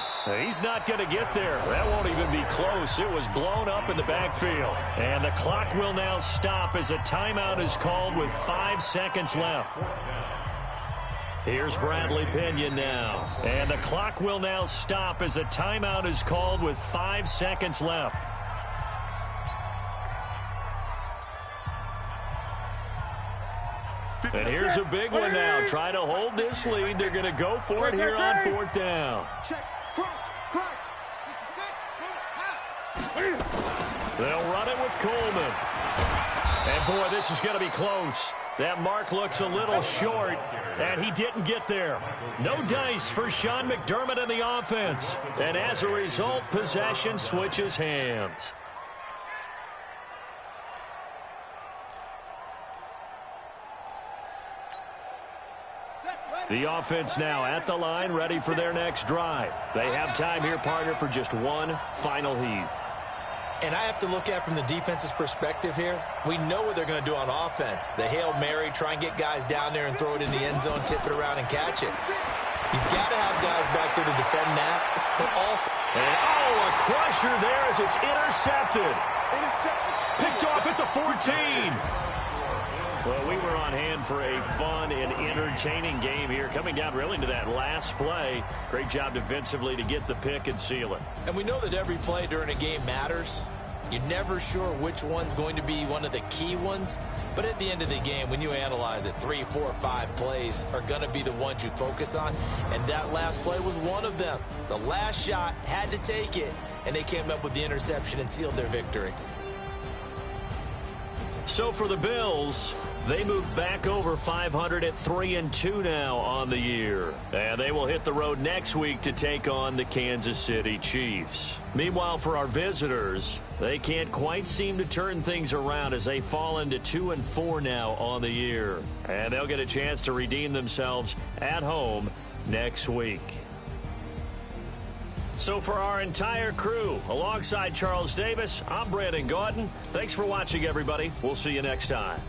He's not going to get there. That won't even be close. It was blown up in the backfield. And the clock will now stop as a timeout is called with 5 seconds left. Here's Bradley Pinion now. And the clock will now stop as a timeout is called with 5 seconds left. And here's a big one now. Trying to hold this lead. They're going to go for it here on 4th down. Check. Crunch. They'll run it with Coleman. And, boy, this is going to be close. That mark looks a little short, and he didn't get there. No dice for Sean McDermott in the offense. And as a result, possession switches hands. The offense now at the line, ready for their next drive. They have time here, partner, for just one final heave. And I have to look at it from the defense's perspective here. We know what they're going to do on offense. The Hail Mary, try and get guys down there and throw it in the end zone, tip it around and catch it. You've got to have guys back there to defend that, but also... And, a crusher there as it's intercepted. Picked off at the 14. Well, we were on hand for a fun and entertaining game here, coming down really to that last play. Great job defensively to get the pick and seal it. And we know that every play during a game matters. You're never sure which one's going to be one of the key ones. But at the end of the game, when you analyze it, 3, 4, 5 plays are going to be the ones you focus on. And that last play was one of them. The last shot had to take it, and they came up with the interception and sealed their victory. So for the Bills, they move back over 500 at 3-2 now on the year. And they will hit the road next week to take on the Kansas City Chiefs. Meanwhile, for our visitors, they can't quite seem to turn things around as they fall into 2-4 now on the year. And they'll get a chance to redeem themselves at home next week. So for our entire crew, alongside Charles Davis, I'm Brandon Gaudin. Thanks for watching, everybody. We'll see you next time.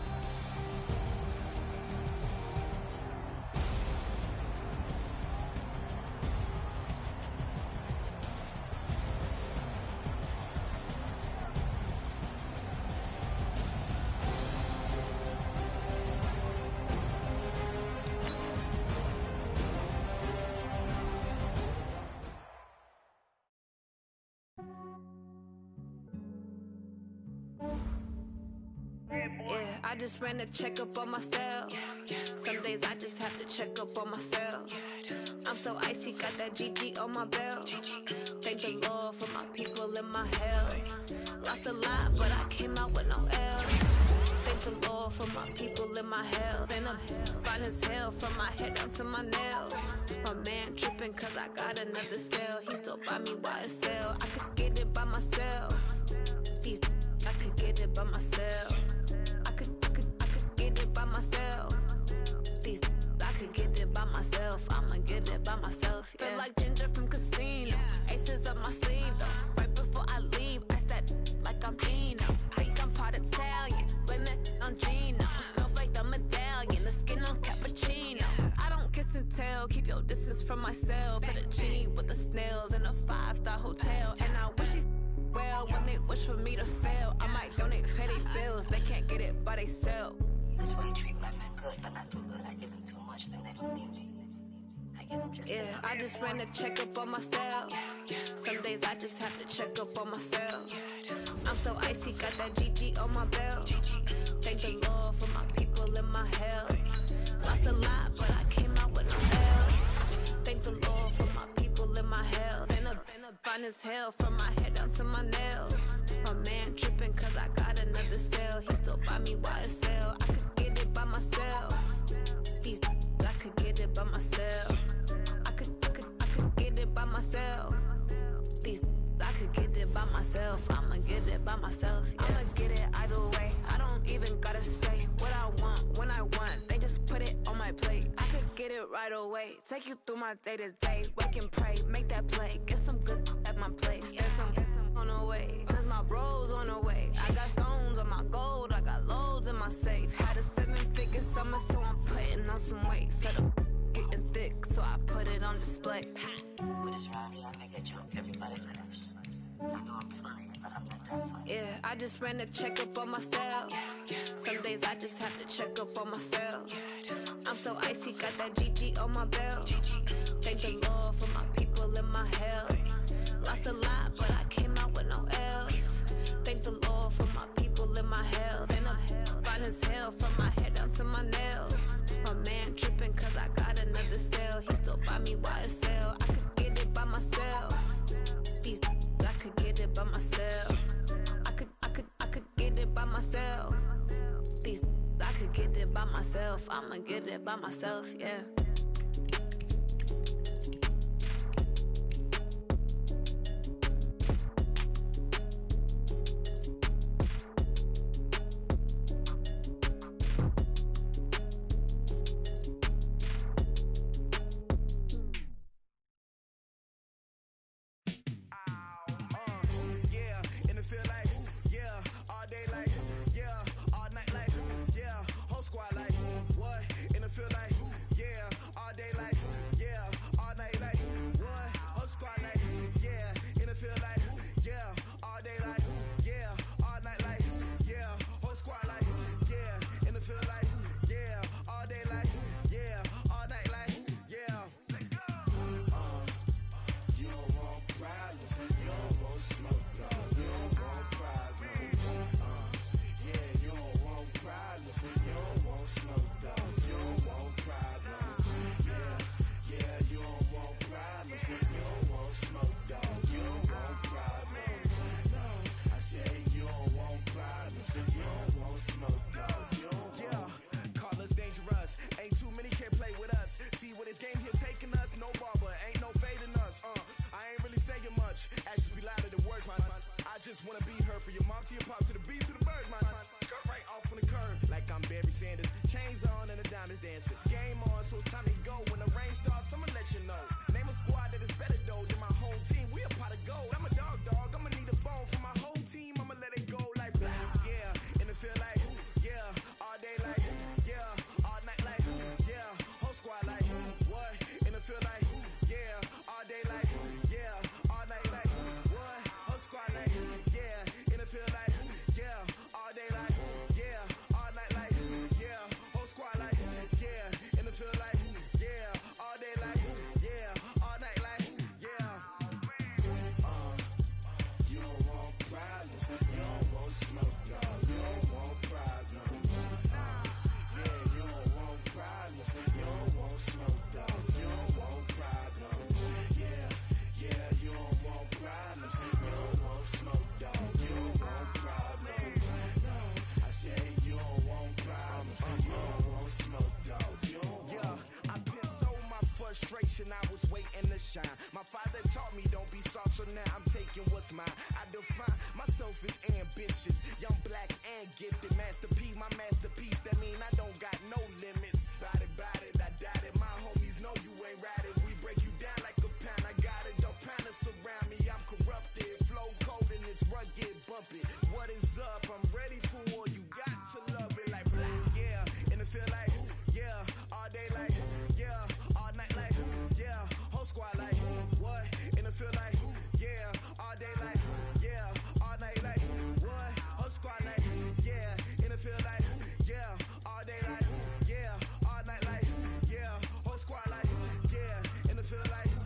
I just ran a checkup on myself. Some days I just have to check up on myself. I'm so icy, got that GG on my belt. Thank the Lord for my people in my hell. Lost a lot, but I came out with no L's. Thank the Lord for my people in my health. And I'm fine as hell from my head down to my nails. My man tripping cause I got another cell. He still buy me YSL. I could get it by myself. I could get it by myself. I could get it by myself. I could get it by myself. I'ma get it by myself. Yeah. Feel like Ginger from Casino. Aces up my sleeve though. Right before I leave, I said like I'm Dino. Think I'm part Italian. Blame it on Gino. Smells like the medallion. The skin on cappuccino. I don't kiss and tell. Keep your distance from myself. For the genie with the snails in a 5-star hotel. And I wish he's well when they wish for me to fail. I might donate petty bills. They can't get it by themselves. That's why I treat my men good, but not too good. I give them too much, then they don't need me. I give them just enough. I just ran a checkup on myself. Some days I just have to check up on myself. I'm so icy, got that GG on my belt. Thank the Lord for my people in my hell. Lost a lot, but I came out with no L's. Thank the Lord for my people in my health. And I'm fine as hell from my head down to my nails. My man tripping cause I got another cell. He still buy me YSL. I could get it by myself. I could get it by myself. I could get it by myself. I could get it by myself. I'ma get it by myself. Yeah. I'ma get it either way. I don't even gotta say what I want when I want. They just put it on my plate. I could get it right away. Take you through my day to day. Wake and pray. Make that play. like, With this rhyme, I make a joke, everybody laughs. I know I'm funny, but I'm not that funny. yeah, I just ran a checkup on myself. Some days I just have to check up on myself. I'm so icy, got that GG on my belt. Thank the Lord for my people in my health. Lost a lot, but I came out with no L's. Thank the Lord for my people in my health. And I'm fine as hell from my head down to my nails. My man tripping cause I got another cell. He still buy me YSL. I could get it by myself. These I could get it by myself. I could get it by myself. These I could get it by myself. I'ma get it by myself, yeah. Just wanna be her for your mom to your pop to the beat to the birds, man. Cut right off on the curb like I'm Barry Sanders. Chains on and the diamonds dancing. Game on, so it's time to go. When the rain starts, I'ma let you know. Name a squad that is better though than my home team. We a pot of gold. I'm a dog. I'ma need a bone for my whole team. I'ma let it go like yeah. And it feel like yeah. All day like yeah. All night like yeah. Whole squad like what? And it feel like yeah. All day like yeah. All night like what? Whole squad like yeah. And it feel like yeah. All day like yeah. All night like yeah. Whole squad like yeah. And it feel like yeah. All day like yeah. All night like yeah. You don't want problems. You don't want smoke, no. You don't want problems. Yeah, you don't want problems. You don't want smoke, dog. You don't want problems. Yeah, you don't want problems. You don't want smoke, dog. You don't want problems. No, I say you don't want problems. You don't want smoke, dog. You don't want. Yeah, I've been so my frustration. I was waiting to shine. My father taught me don't be soft, so now I'm taking what's mine. I define myself as ambitious, young, black, and gifted. Master P, my masterpiece. That mean I don't got no limits. Bout it, I doubt it. My homies know you ain't ratted. We break you down like a pound. I got it, don't panic surround me. I'm corrupted, flow cold and it's rugged, bumpy. What is up? I'm ready for war. You got to love it like black, yeah. And it feel like yeah. All day like yeah. All night like yeah. Whole squad like what? And it feel like yeah. All day like yeah. All night like what? Whole squad like yeah. And it feel like yeah. All day like yeah. All night like yeah. Whole squad like yeah. And it feel like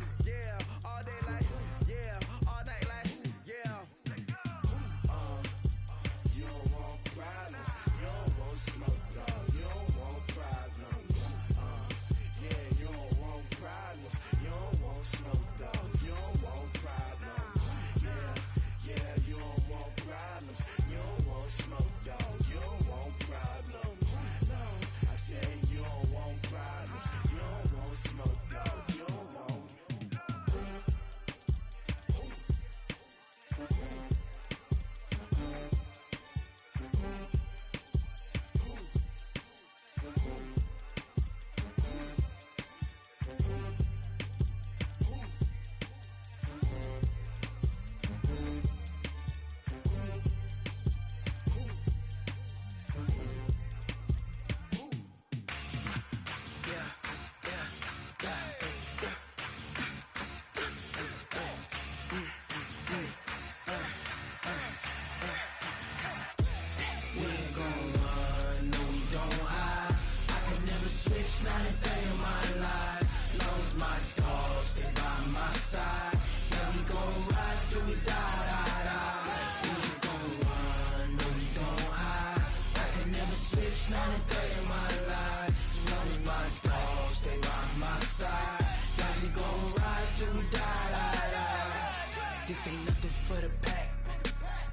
This ain't nothing for the pack.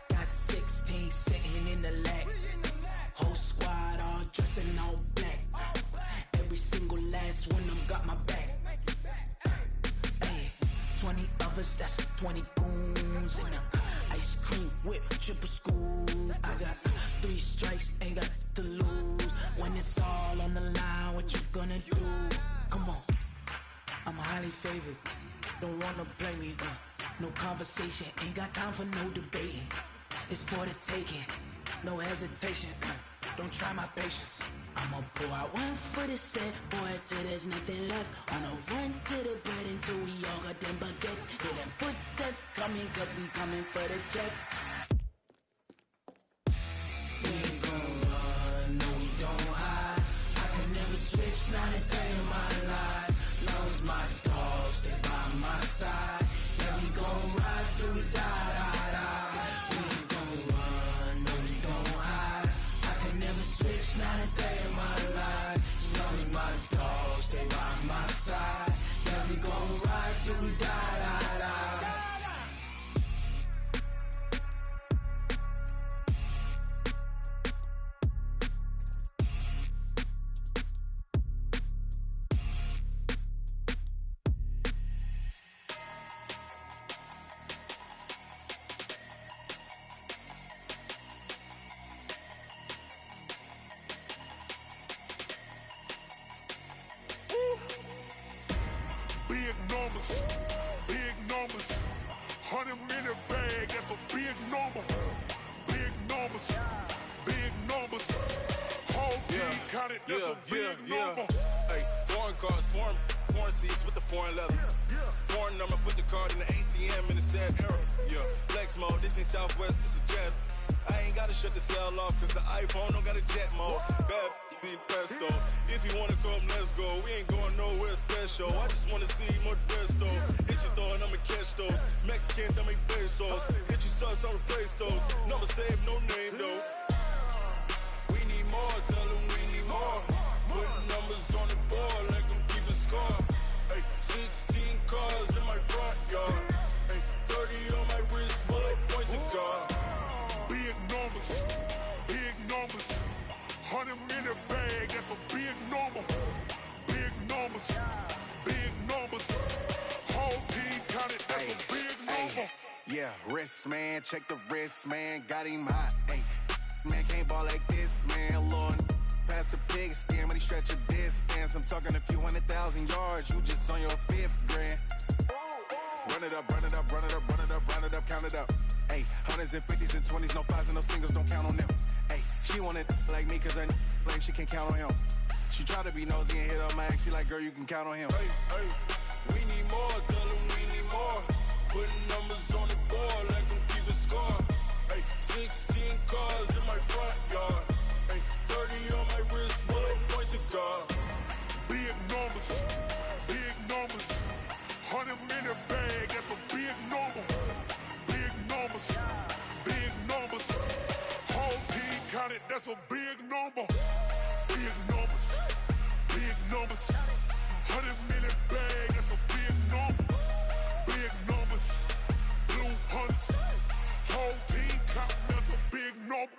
Got 16 sitting in the lag. Whole squad all dressing all black. Every single last one of them got my back. Hey, 20 of us, that's 20 goons. And ice cream whip, triple scoop. I got 3 strikes, ain't got to lose. When it's all on the line, what you gonna do? Come on, I'm highly favored. Don't wanna play me, no conversation, ain't got time for no debating. It's for the taking, no hesitation, don't try my patience. I'ma pour out one for the set, boy, till there's nothing left. On a run to the bed until we all got them baguettes. Hear them footsteps coming, cause we coming for the check. We ain't gon' run, no we don't hide. I can never switch, not a day in my life. Now it's my dogs, stay by my side. Yeah, we gon' ride till we die, die, die. We ain't gon' run, no we don't hide. I can never switch, not a day in my life. As long as my dogs stay by my side. Yeah, we gon' ride till we die, die, die. Big numbers, 100-minute bag, that's a big number. Big numbers, whole team counted, that's a big number. Hey, foreign cars, foreign seats with the foreign leather. Foreign number, put the card in the ATM in the sad era. Yeah, flex mode, this ain't Southwest, this a jet. I ain't gotta shut the cell off, cause the iPhone don't got a jet mode. Bad need pesto. If you wanna come, let's go. We ain't going nowhere special. I just wanna see more Desto. Hit your throw and I'ma catch those. Mexican, that make pesos. Hit your sauce, I'll replace those. Number save, no name though. We need more, tell them we need more. Putting numbers on the board, let them keep a score. Hey, 16 cars in my front yard. Hey, 30 on my wrist, bullet point to God. Big numbers, 100-minute bag, that's a big number. Big numbers, whole team counted, that's a big number. Yeah, wrist man, check the wrist man, got him hot. Ay, man can't ball like this, man. Lord, past the pig skin, when he stretch a distance. I'm talking a few 100,000 yards, you just on your 5th grand. Run it up, run it up, run it up, run it up, run it up, count it up. Ay, 100s and 50s and 20s, no 5s and no singles, don't count on them. Ay, she want it like me, cause her lame, she can't count on him. She try to be nosy and hit up my ex, she like, girl, you can count on him. Hey, we need more, tell them we need more. Putting numbers on the board, let them keep a score. Hey, 16 cars in my front yard. Hey, 30 on my wrist, bullet point to God. Big numbers, 100-minute bag, that's a big number. Big numbers, whole team counted, that's a big number. Big numbers, 100-minute bag, that's a big number. Big numbers, blue hunts, whole team counting, that's a big number.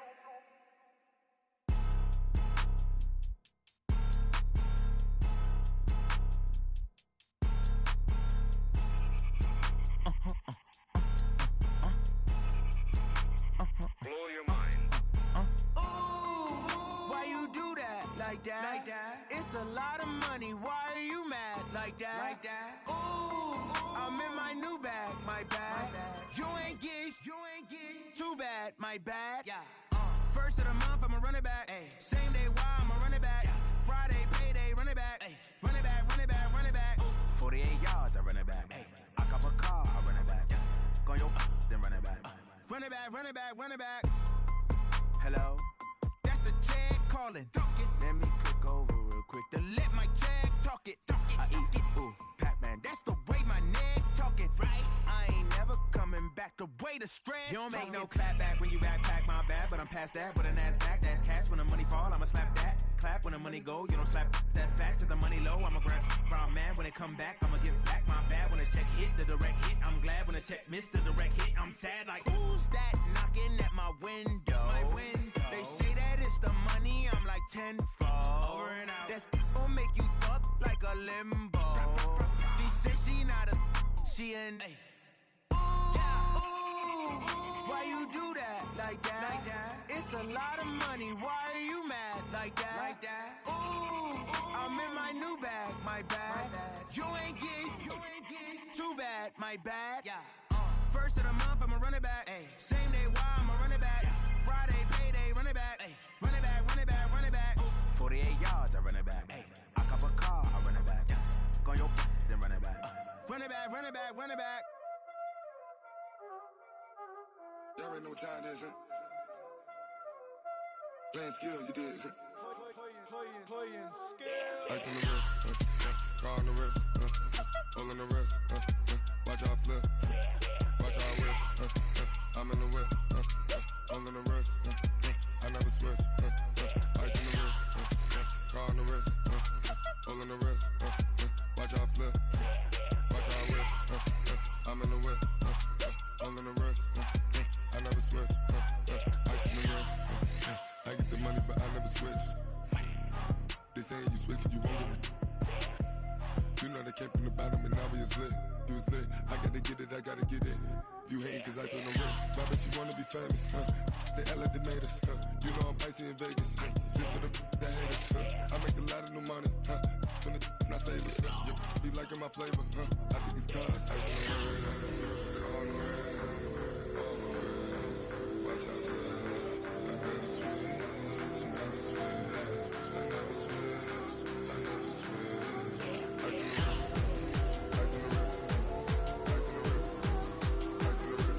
Blow your mind. Why you do that? Like that? It's a lot of money. Why are you mad? Like that? Ooh, I'm in my new bag. My bad. You ain't getting too bad. My bad. Yeah. First of the month, I'ma run it back. Ay. Same day, why I'ma run it back. Friday, payday, run it back. Ay. Run it back, run it back, run it back. 48 yards, I run it back. Ay. I cop a car, I run it back. Go yo, then run it back. Run it back, run it back, run it back. Hello? That's the check calling. Let me click over real quick to let my check talk it. I eat it, ooh, Pac-Man. That's the way my neck talking. Right? I ain't never coming back the way the stress. You don't make no clap back when you backpack, my bad. But I'm past that, but a NASDAQ, that's cash. When the money fall, I'ma slap that. Clap when the money go, you don't slap. That's facts. If the money low, I'ma grab brown man. When it come back, I'ma give back my bad. When the check hit, the direct hit, I'm glad when the a check, Mr. Direct Hit. I'm sad like, who's that knocking at my window? They say that it's the money, I'm like tenfold. Over and out. That's gon' make you up like a limbo. She said she not a, she an. Why you do that like that? It's a lot of money. Why are you mad like that? Ooh, I'm in my new bag, my bad. You ain't getting too bad, my bad. First of the month, I'ma run it back. Same day, why I'ma run it back. Friday, payday, run it back. Run it back, run it back, run it back. 48 yards, I run it back. I cop a car, I run it back. Go on your then run it back. Run it back, run it back, run it back. Y'all already know what time it is, huh? Playing skills, you did. Playing skills. Ice on the wrist, car on the wrist, hole in the wrist, watch how I flip, watch how I whip, I'm in the whip, hole in the wrist, I never switch, ice on the wrist, car on the wrist, hole in the wrist, watch how I flip, watch how I whip, I'm in the whip, hole in the wrist, I never switch, ice on the wrist, I get the money but I never switch. They saying you switch and you won't get it. You know they came from the bottom and now we is lit. You was lit, I gotta get it, I gotta get it. You hating cause ice on the wrist. Why bet you wanna be famous, huh? They act like they made us, huh? You know I'm icy in Vegas, this for the that hate us, huh? I make a lot of new money, huh? When it's not savers, you be liking my flavor, huh? I think it's cause ice on the wrist, on the wrist, on the wrist. Watch out for this, I never switch, I never switch. I never switch, I never switch. Ice in the wrist, ice in the wrist, ice in the wrist, ice in the wrist, ice in the wrist,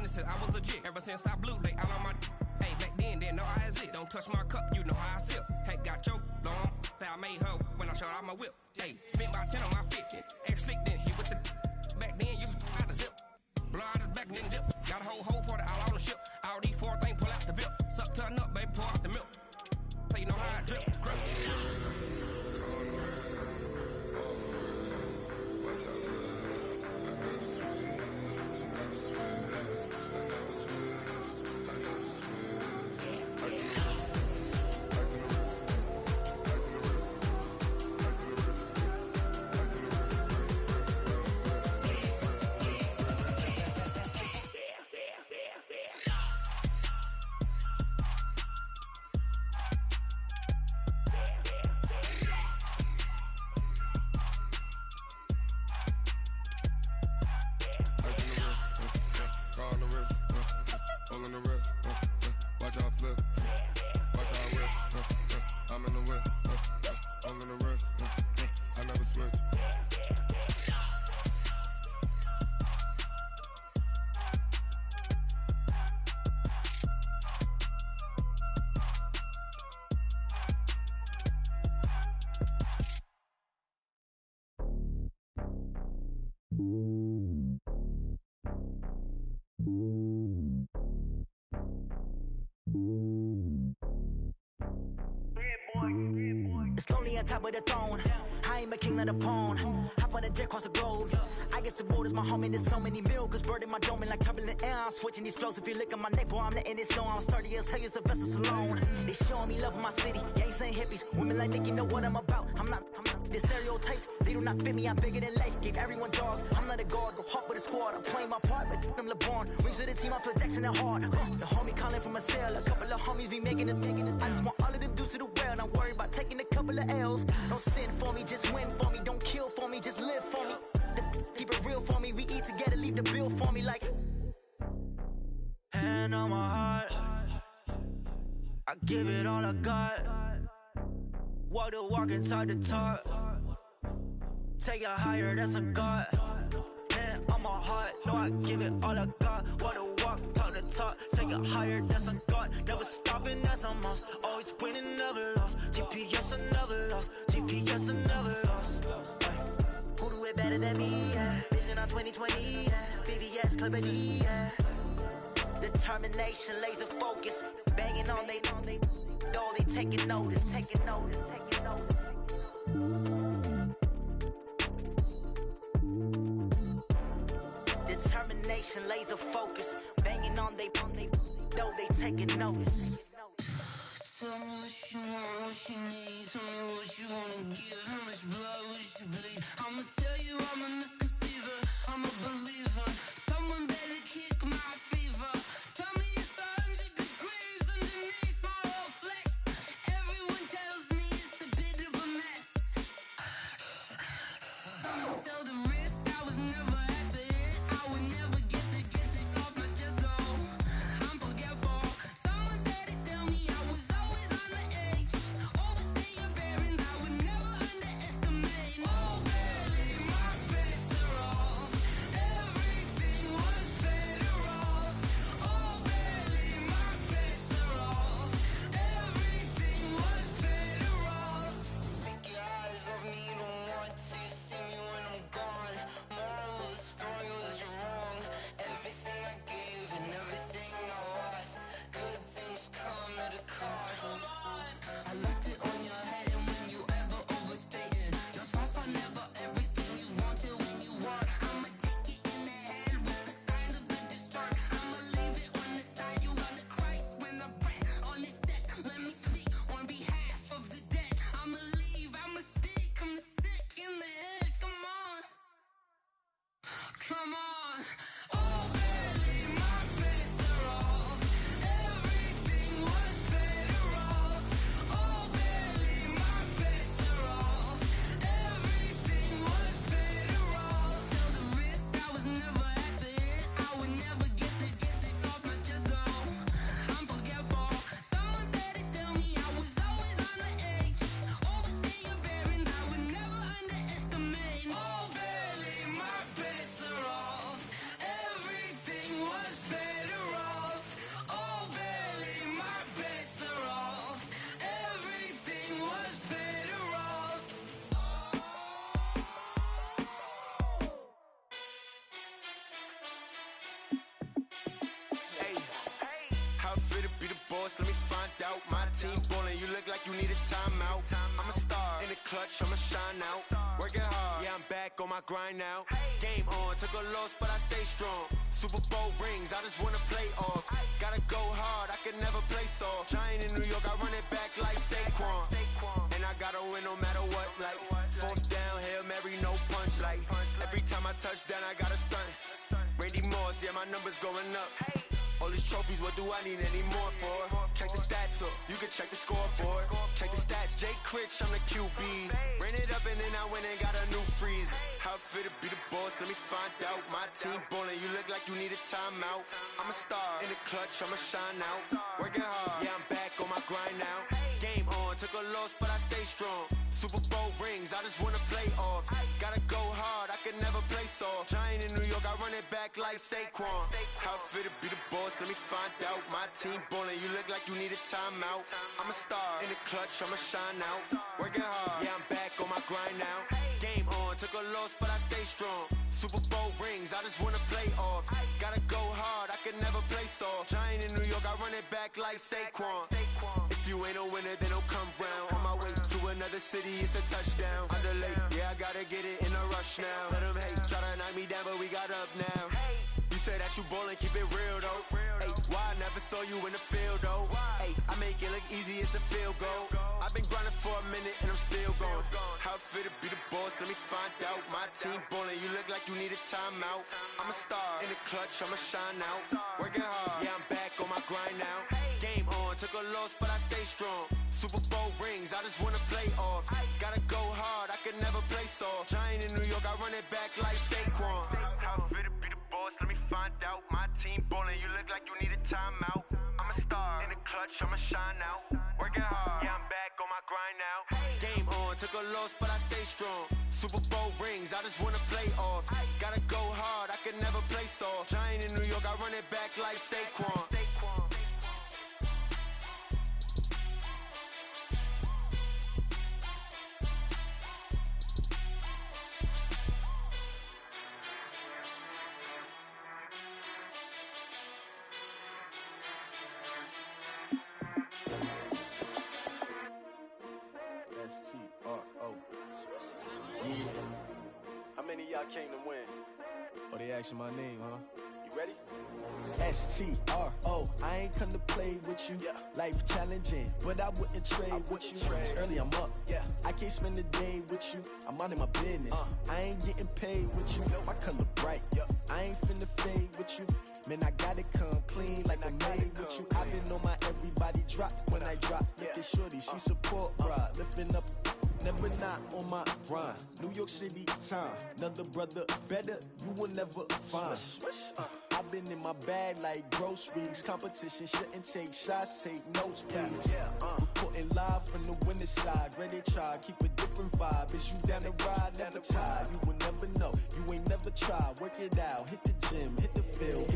Said I was legit ever since I blew they all on my hey back then didn't know I exist. Don't touch my cup, you know how I sip. Hey, got your long say I made her when I showed out my whip. Hey, spent about 10 on my fit. Ex slick then hit with the back then used to out the zip. Blow out his back and then dip. Got a whole party all on the ship. All these four things pull out the VIP. Suck turn up, baby, pour out the milk. So you know how I drip. Crap. It's lonely on top of the throne. I ain't a king of the pawn. Hop on a jet across the globe. I guess the road is my home and there's so many milkers burning my dome like turbulent air. I'm switching these flows. If you look at my neck, boy, I'm letting it slow. I'm sturdy as hell, as a vessel alone. They showing me love in my city. Gangs ain't hippies. Women like Nick, you know what I'm about. I'm not the stereotypes. They do not fit me. I'm bigger than life. Gave everyone dogs. I'm not a guard. Go hard with a squad. I'm playing my part, but I'm LeBron. Wings of the team, I feel Jackson and hard. The homie calling from a cell. A couple of homies be making it. I just want all of them dudes to the well. Not worried about taking a couple of L's. Don't sin for me, just win for me. Don't kill for me, just live for me. Keep it real for me. We eat together, leave the bill for me like. Hand on my heart, I give it all I got. Walk the walk and talk the talk. Take it higher, that's a God. Hand on my heart, no, I give it all I got. Walk the walk, talk the talk. Take it higher, that's a God. Never stopping, that's a must. Always winning, never lost. loss. GPS another loss. GPS another loss. Who do it better than me? Yeah. Vision on 2020. Yeah. VVS, Clarity. Yeah. Determination, laser focus. Banging on they door. They taking notice. Taking notice. Taking notice. Determination, laser focus. Banging on they door. They taking notice. Tell me what you want, what you need. Tell me what you wanna give. How much blood would you bleed? I'ma tell you I'm a misconceiver. I'm a believer. Someone better kick my fever. Tell me it's 100 degrees underneath my whole flesh. Everyone tells me it's a bit of a mess. I'ma tell the risk I was never at the end. I would never get the off my chest though. I'm forgetful. Someone better tell me I was always on the edge. Overstay your bearings, I would never underestimate. Oh baby, my bets are off. Everything was better off. Oh baby, my bets are off. Everything was better off. Take your eyes off me, you don't want to see me when I'm gone. Moral of the story was you're wrong. Everything I gave and everything I lost. Good things come at a cost. I left it on your head, and when you ever overstated, your thoughts are never everything you wanted when you want. I'ma take it in the head with the signs of the distort. I'ma leave it on the side. You on the Christ when I breath on this set. Let me speak on behalf of the dead. I'ma leave, I'ma speak. I'm the sick in the head. Come on, come on. Oh baby, my bets are off. Everything was better off. Oh baby, my bets are off. Everything was better off. Tell the risk I was never at the end. I would never get this off my chest though. I'm forgetful. Someone better tell me I was always on the edge. Overstay your bearings, I would never underestimate. Oh baby, my bets are off. Everything was better off. Oh baby, my bets are off. Everything was better off. Hey, how it feel to be the boss? Let me find out. My team ballin', you look like you need a timeout. I'm a star in the clutch, I'ma shine out. Working hard, yeah, I'm back on my grind now. Game on, took a loss, but I stay strong. Super Bowl rings, I just wanna play off. Gotta go hard, I can never play soft. Giant in New York, I run it back like Saquon. And I gotta win no matter what, like fourth down, Hail Mary, no punch. Like every time I touch down, I gotta stunt. Randy Moss, yeah, my numbers going up. All these trophies, what do I need any more for? Check the stats up, you can check the scoreboard. Check the stats, Jay Critch, I'm the QB. Ran it up and then I went and got a new freeze. How it feel to be the boss, let me find out. My team ballin', you look like you need a timeout. I'm a star in the clutch, I'ma shine out. Working hard, yeah, I'm back on my grind now. Game on, took a loss, but I stay strong. Super Bowl rings, I just wanna play off. Gotta go hard, I can never play soft. Giant in New York, I run it back like Saquon. How it feel to be the boss, let me find out. My team ballin', you look like you need a timeout. I'm a star in the clutch, I'ma shine out. Working hard, yeah, I'm back on my grind now. Game on, took a loss, but I stay strong. Super Bowl rings, I just wanna play off. Gotta go hard, I can never play soft. Giant in New York, I run it back like Saquon. If you ain't a winner, then don't come round. On my way to another city, it's a touchdown. Underlay, yeah, I gotta get it in a rush now. Let them hate, try to knock me down, but we got up now. You say that you ballin', keep it real though. Hey, why I never saw you in the field though? Hey, I make it look easy, it's a field goal. I've been grinding for a minute and I'm still going. How it feel to be the boss, let me find out. My team ballin', you look like you need a timeout. I'm a star in the clutch, I'ma shine out. Working hard, yeah, I'm back on my grind now. Game on, took a loss, but I stay strong. Super Bowl rings, I just wanna play off. Gotta go hard, I can never play soft. Giant in New York, I run it back like Saquon. How it feel to be the boss, let me find out. My team ballin', you look like you need a timeout. I'm a star in the clutch, I'ma shine out. Working hard, yeah, I'm back on my grind now. Game on, took a loss, but I stay strong. Super Bowl rings, I just wanna play off. Gotta go hard, I can never play soft. Giant in New York, I run it back like Saquon. S-T-R-O. Yeah. How many of y'all came to win? Oh, they asking my name, huh? You ready? S-T-R-O. I ain't come to play with you. Life challenging, but I wouldn't trade with you. It's early, I'm up. I can't spend the day with you. I'm minding my business. I ain't getting paid with you. My color bright. I ain't finna fade with you. Man, I gotta come clean like I'm made with you. I've been on my everybody drop when I drop. Look at shorty, she support ride. Lifting up, never not on my grind. New York City time. Another brother better, you will never find. I've been in my bag like groceries. Competition shouldn't take shots, take notes, please. Reporting live from the winning side. Ready to try, keep a different vibe. Is you down the ride, never tired. You will never know, you ain't never tried. Work it out, hit the gym, hit the field.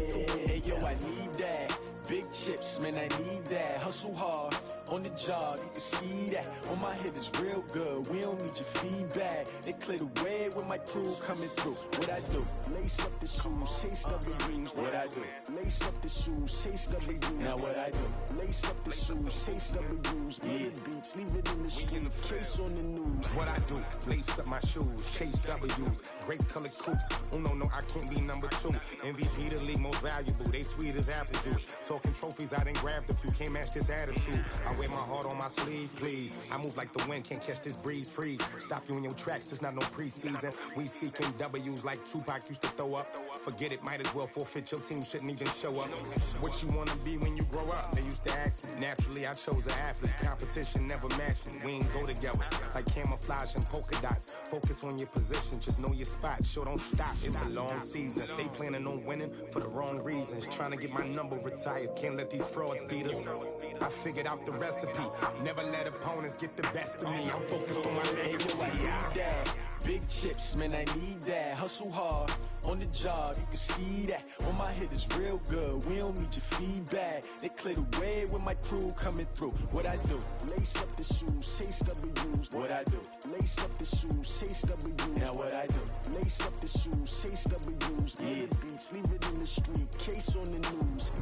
Hey yo, I need that. Big chips, man, I need that. Hustle hard, on the job, you can see that. On my head is real good, we don't need your feedback. They clear the way with my crew coming through. What I do? Lace up the shoes, chase W's. What I do? Lace up the shoes, chase W's. Now what I do? Lace up the shoes, chase W's. Murder beats, leave it in the street, case on the news. What I do? Lace up my shoes, chase W's. Grape colored coops. Oh no, I can't be number 2. MVP the league most valuable. They sweet as apple juice. Talking trophies, I didn't grab the few. Can't match this attitude. I wear my heart on my sleeve, please. I move like the wind, can't catch this breeze, freeze. Stop you in your tracks, there's not no preseason. We seeking W's like Tupac used to throw up. Forget it, might as well forfeit. Your team shouldn't even show up. What you wanna be when you grow up? They used to ask me. Naturally, I chose an athlete. Competition never matched me. We ain't go together like camouflage and polka dots. Focus on your position, just know your spot. Show don't stop, it's a long season. They planning on winning for the wrong reasons. Trying to get my number retired, can't let these frauds beat us. I figured out the recipe. Never let opponents get the best of me. I'm focused on my legacy. I need that. Big chips, man, I need that. Hustle hard, on the job, you can see that. On my head is real good, we don't need your feedback. They clear the way with my crew coming through. What I do? Lace up the shoes, chase W's. What I do? Lace up the shoes, chase W's. Now what I do? Lace up the shoes, chase W's. Murder beats, leave it in the street, case on the news.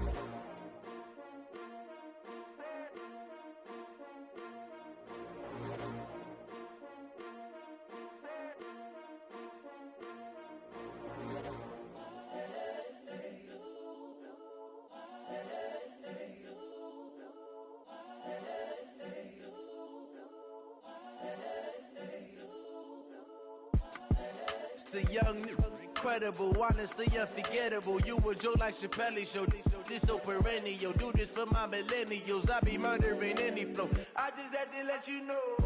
The young, incredible, honestly unforgettable. You a joke like Chappelle show. This so perennial. Do this for my millennials. I be murdering any flow. I just had to let you know.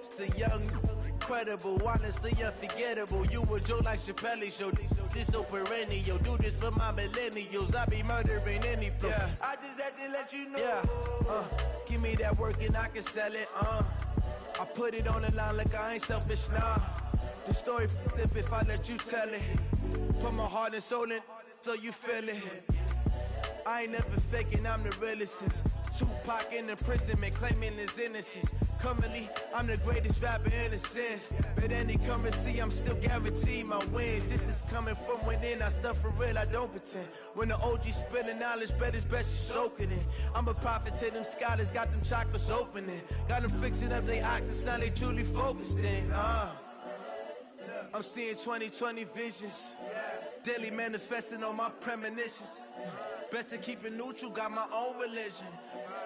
It's the young, incredible, honestly unforgettable. You a joke like Chappelle show. This so perennial. Do this for my millennials. I be murdering any flow. I just had to let you know. Give me that work and I can sell it. I put it on the line like I ain't selfish, nah. The story flip if I let you tell it. Put my heart and soul in so you feel it. I ain't never faking, I'm the realest since Tupac in imprisonment, claiming his innocence. Currently, I'm the greatest rapper in a sense. But any currency, I'm still guaranteed my wins. This is coming from within, I stuff for real, I don't pretend. When the OG spilling knowledge, bet it's best you soak it in. I'm a prophet to them scholars, got them chakras opening. Got them fixing up they octaves, now they truly focused in. I'm seeing 2020 visions. Daily manifesting on my premonitions. Best to keep it neutral, got my own religion.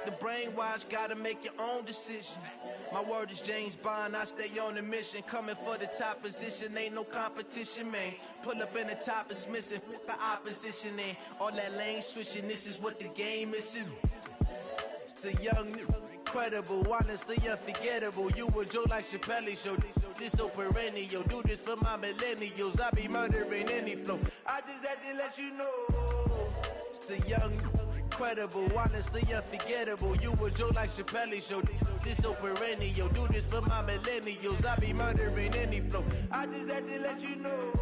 The brainwash, gotta make your own decision. My word is James Bond, I stay on a mission. Coming for the top position, ain't no competition, man. Pull up in the top is missing, the opposition ain't. All that lane switching, this is what the game is. It's the young, incredible, honestly unforgettable. You a joke like Chappelle show. This so perennial. Do this for my millennials. I be murdering any flow. I just had to let you know. It's the young, incredible, honestly unforgettable. You a joke like Chappelle show. This so perennial. Do this for my millennials. I be murdering any flow. I just had to let you know.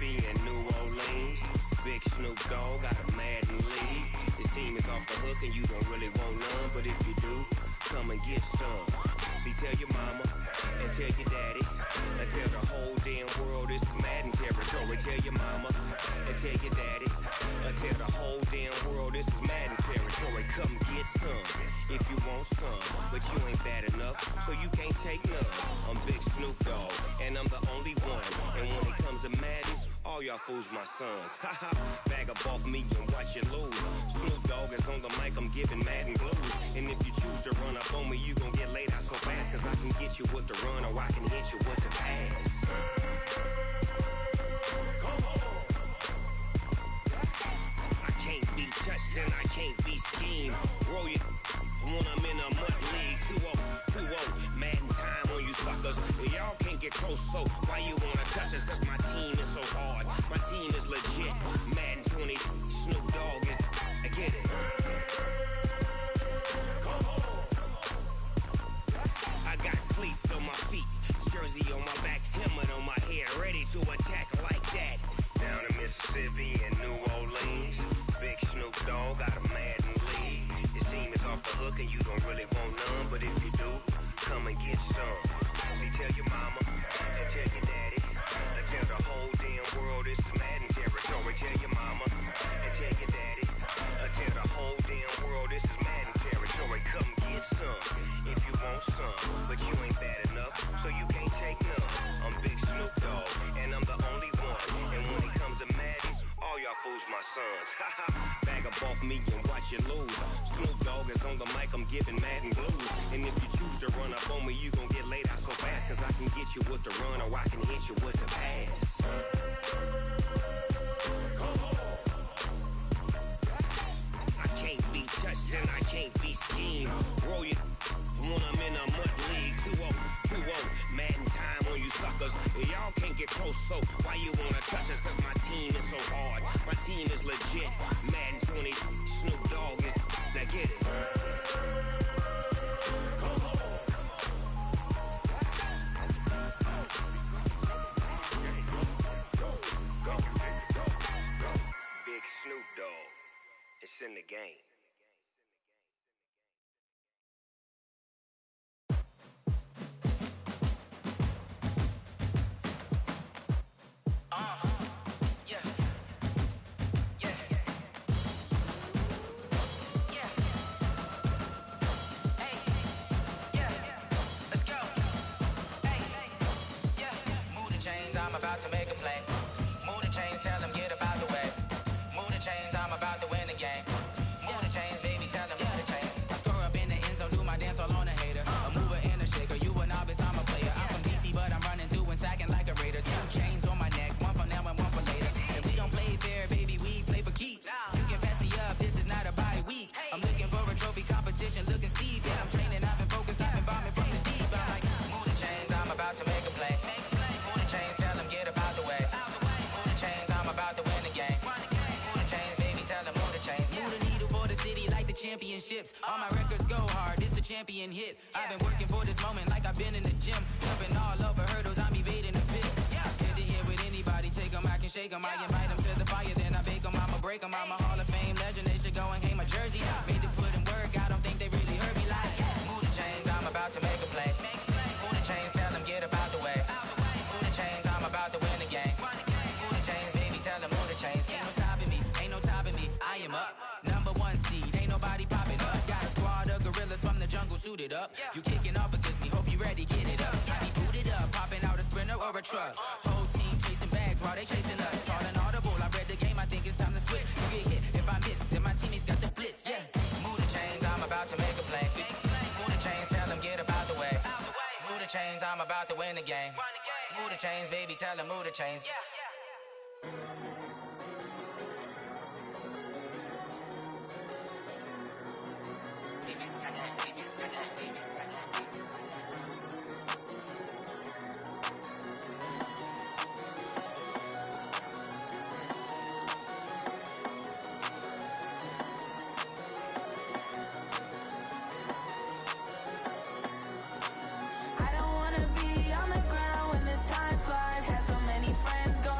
Mississippi and New Orleans. Big Snoop Dogg got a Madden lead. His team is off the hook and you don't really want none, but if you do, come and get some. See, tell your mama and tell your daddy and tell the whole damn world this is Madden territory. Tell your mama and tell your daddy and tell the whole damn world this is Madden territory. Come get some if you want some, but you ain't bad enough, so you can't take none. I'm Big Snoop Dogg and I'm the only one, and when it comes to Madden, all y'all fools my sons. Haha, bag up off me and watch you lose. Snoop Dogg is on the mic, I'm giving Madden blues. And if you choose to run up on me, you gon' get laid out so fast, cause I can get you with the run or I can hit you with the pass. I can't be touched and I can't be schemed. Roll you when I'm in a mud league. 2-0, Madden time on you suckers. Y'all can't get close, so why you wanna touch us? Cause my team is so hard, my team is legit. Madden 20, Snoop Dogg is, I get it. I got cleats on my feet, jersey on my back, helmet on my head, ready to attack like that. Down in Mississippi and New Orleans, Big Snoop Dogg got a Madden lead. His team is off the hook and you don't really want none, but if you do, come and get some. See, tell your mama and tell your daddy and tell the whole damn world this is Madden territory. Tell your mama and tell your daddy and tell the whole damn world this is Madden territory. Come get some if you want some, but you ain't bad enough, so you can't take none. I'm Big Snoop Dogg and I'm the only one, and when it comes to Madden, all y'all fools my sons. Haha, bag up off me and watch you lose. Snoop Dogg is on the mic, I'm giving Madden blues. And if you choose to run up on me, you gon' get laid out so fast, cause I can get you with the run or I can hit you with the pass. I can't be touched and I can't be schemed. Roll you when I'm in a mud league. 2-0, Madden time on you suckers. Y'all can't get close, so why you wanna touch us? Cause my team is so hard, my team is legit. Madden 20, Snoop Dogg is, now get it. Big Snoop Dogg, it's in the game. I'm about to make a play. Move the chains, tell them get up out the way. Move the chains, I'm about to win the game. Move the chains, baby, tell them move the chains. I score up in the end zone, do my dance all on a hater. A mover and a shaker, you a novice, I'm a player. I'm from DC, but I'm running through and sacking like a raider. 2 chains on my neck, one for now and one for later. And we don't play fair, baby, we play for keeps. You can pass me up, this is not a bye week. I'm looking for a trophy competition, looking steep. And I'm training, I've been focused, I've been bombing from the deep. I'm like, move the chains, I'm about to make a play. Move the chains, tell them get up out the way. Move the chains, I'm about to win the game. Move the chains, baby, tell them move the chains. Move the needle for the city like the championships. All my records go hard, this a champion hit. I've been working for this moment like I've been in the gym. Jumping all over hurdles, I'm evading the pit. Hit to hit with anybody, take them, I can shake them. I invite them to the fire, then I bake them, I'ma break them. I'm a Hall of Fame legend, they should go and hang my jersey. Made to put in work, I don't think they really heard me like. Move the chains, I'm about to make a play. Move the chains, tell them get up out the way. Move the chains, I'm about to win the game. Move the chains, baby, tell them move the chains. Ain't no stopping me, ain't no topping me, I am up. #1 seed, ain't nobody popping up. Got a squad of gorillas from the jungle suited up. You kicking off against me, hope you ready, get it up. I be booted up, popping out a Sprinter or a truck. Whole team chasing bags while they chasing us. Calling audible, I read the game, I think it's time to switch. You get hit, if I miss, then my teammates got the blitz, yeah. Move the chains, I'm about to make a play. Move the chains, tell them get up out the way. Move the chains, I'm about to win the game. Move the chains, baby, tell them move the chains. I don't wanna be on the ground when the time flies. Had so many friends go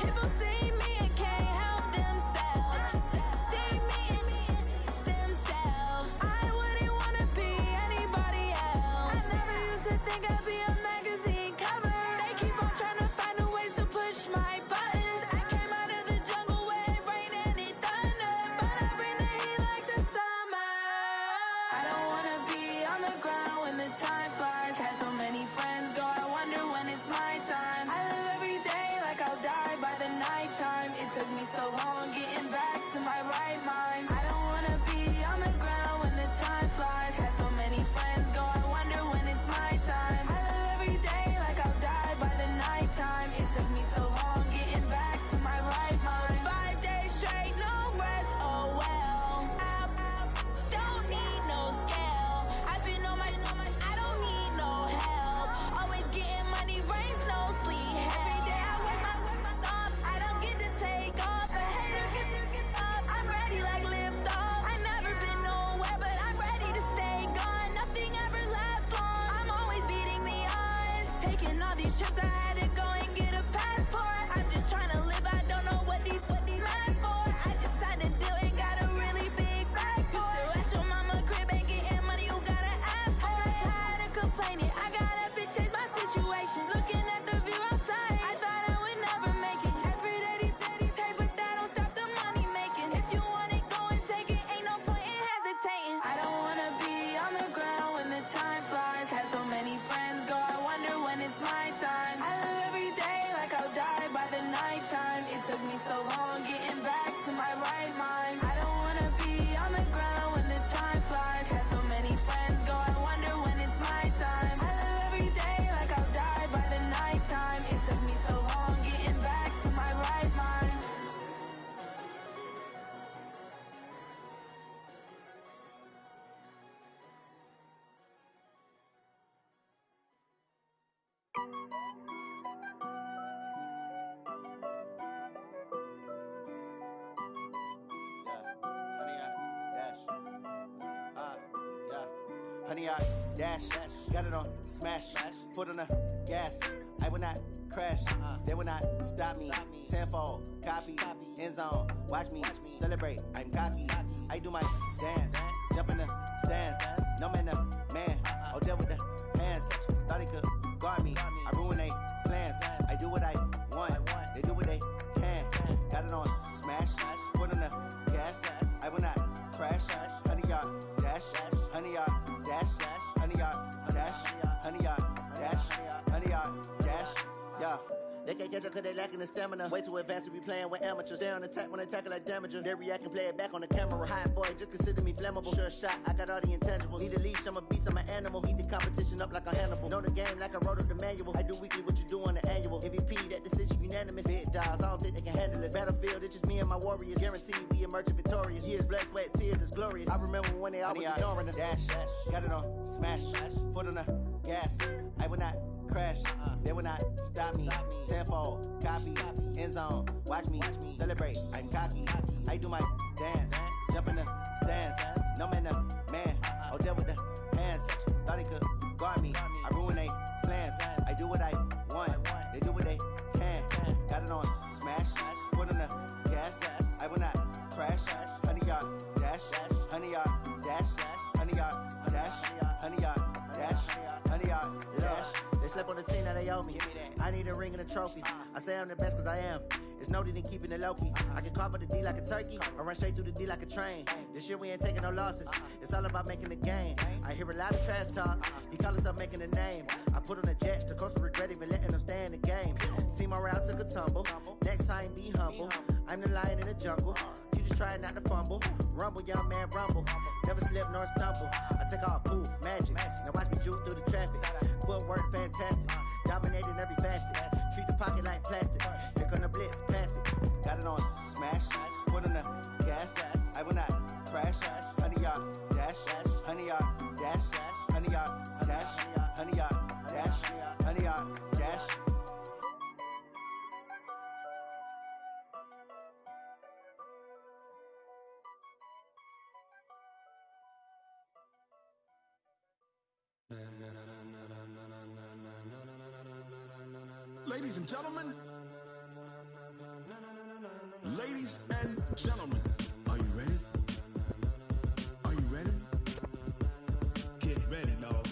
People see me and can't help themselves. See me and themselves. I wouldn't wanna be anybody else. I never used to think I'd be a magazine cover. They keep on trying to find a ways to push my buttons. I came out of the jungle where it rained and it thunder, but I bring the heat like the summer. I don't wanna be on the ground when the time flies. Had so many friends go, I wonder when it's my time. I live every day like I'll die by the nighttime. It took me so long getting back to my right mind. I don't wanna be on the ground when the time flies. Had so many friends go, I wonder when it's my time. I live every day like I'll die by the nighttime. It took me so long getting back to my right mind. 5 days straight, no rest, oh well. I don't need no scale. I've been on my, I don't need no help. Always getting money, rain, snow, sleet. Every day I work my thumb. I don't get to take off. A hater get up. I'm ready like lift off. I never been nowhere, but I'm ready to stay gone. Nothing ever lasts long. I'm always beating the odds. Taking all these trips, I had to go and get a passport. I'm just trying to live. I don't know what these mad for. I just signed a deal and got a really big bag for it. You still at your mama crib ain't getting money, you gotta ask for it. Tired of complaining, I gotta bitch change my situation. Looking at the view outside, I thought I would never make it. Every day these take, but that don't stop the money making. If you want it, go and take it. Ain't no point in hesitating. I don't wanna be on the ground when the time flies. Had so many friends go, I wonder when it's my time. I live every day like I'll die by the nighttime. It took me so long getting back to my right mind. I don't wanna be on the ground when the time flies. Had so many friends go, I wonder when it's my time. I live every day like I'll die by the nighttime. It took me so long getting back to my right mind. Honey, I dash, got it on smash, foot on the gas. I will not crash, they will not stop me. Tenfold, copy, end zone, watch me celebrate. I'm cocky, I do my dance, jump in the stands. No man, the man, oh, deal with the hands. Thought he could guard me, I ruin they plans. I do what I want, they do what they can. Got it on smash, foot on the gas. I will not crash, honey, y'all dash, honey, y'all dash, honey, y'all dash, honey, y'all dash, honey, y'all dash, yeah. They can't catch up cause they lacking the stamina. Way too advanced to be playing with amateurs. Stay on attack when they tackle like damager. They react and play it back on the camera. Hot boy, just consider me flammable. Sure shot, I got all the intangibles. Need a leash, I'm a beast, I'm an animal. Heat the competition up like a Hannibal. Know the game like I wrote up the manual. I do weekly what you do on the annual. MVP, that decision unanimous. Big dials, I don't think they can handle it. Battlefield, it's just me and my warriors. Guaranteed we emerging victorious. Years, blood, sweat, tears, it's glorious. I remember when they always ignoring us. Dash, got it on smash, foot on the gas. I will not crash, they will not stop me. Tenfold, copy, end zone, watch me celebrate. I'm cocky, I do my dance, jump in the stands. No man, the man, oh, deal with the hands. Thought he could guard me, I ruin they plans. I do what I want, they do what they can. Got it on smash, foot on the gas. I will not crash, honey, y'all dash, honey, y'all dash, honey, y'all dash, honey, y'all dash, honey, y'all dash. They slept on the team, now they owe me. I need a ring and a trophy. I say I'm the best cause I am. It's noted in keeping it low-key. I can carve up the D like a turkey, or run straight through the D like a train. This year we ain't taking no losses. It's all about making the game. I hear a lot of trash talk. He call himself making a name. I put on the jets, the coach will regret even letting them stay in the game. Team morale took a tumble. Next time be humble. I'm the lion in the jungle. You just trying not to fumble. Rumble, young man, rumble. Never slip nor stumble. I take off, poof, magic. Now watch me juke through the traffic. Footwork fantastic. Dominating every facet. Treat the pocket like plastic. Here come the blitz, pass it. Got it on smash, foot on the gas. I will not crash. Honey, y'all dash, honey, y'all dash, honey, y'all dash, honey, y'all dash, honey, y'all dash. Ladies and gentlemen, Ladies and gentlemen, are you ready? Are you ready? Get ready, dog.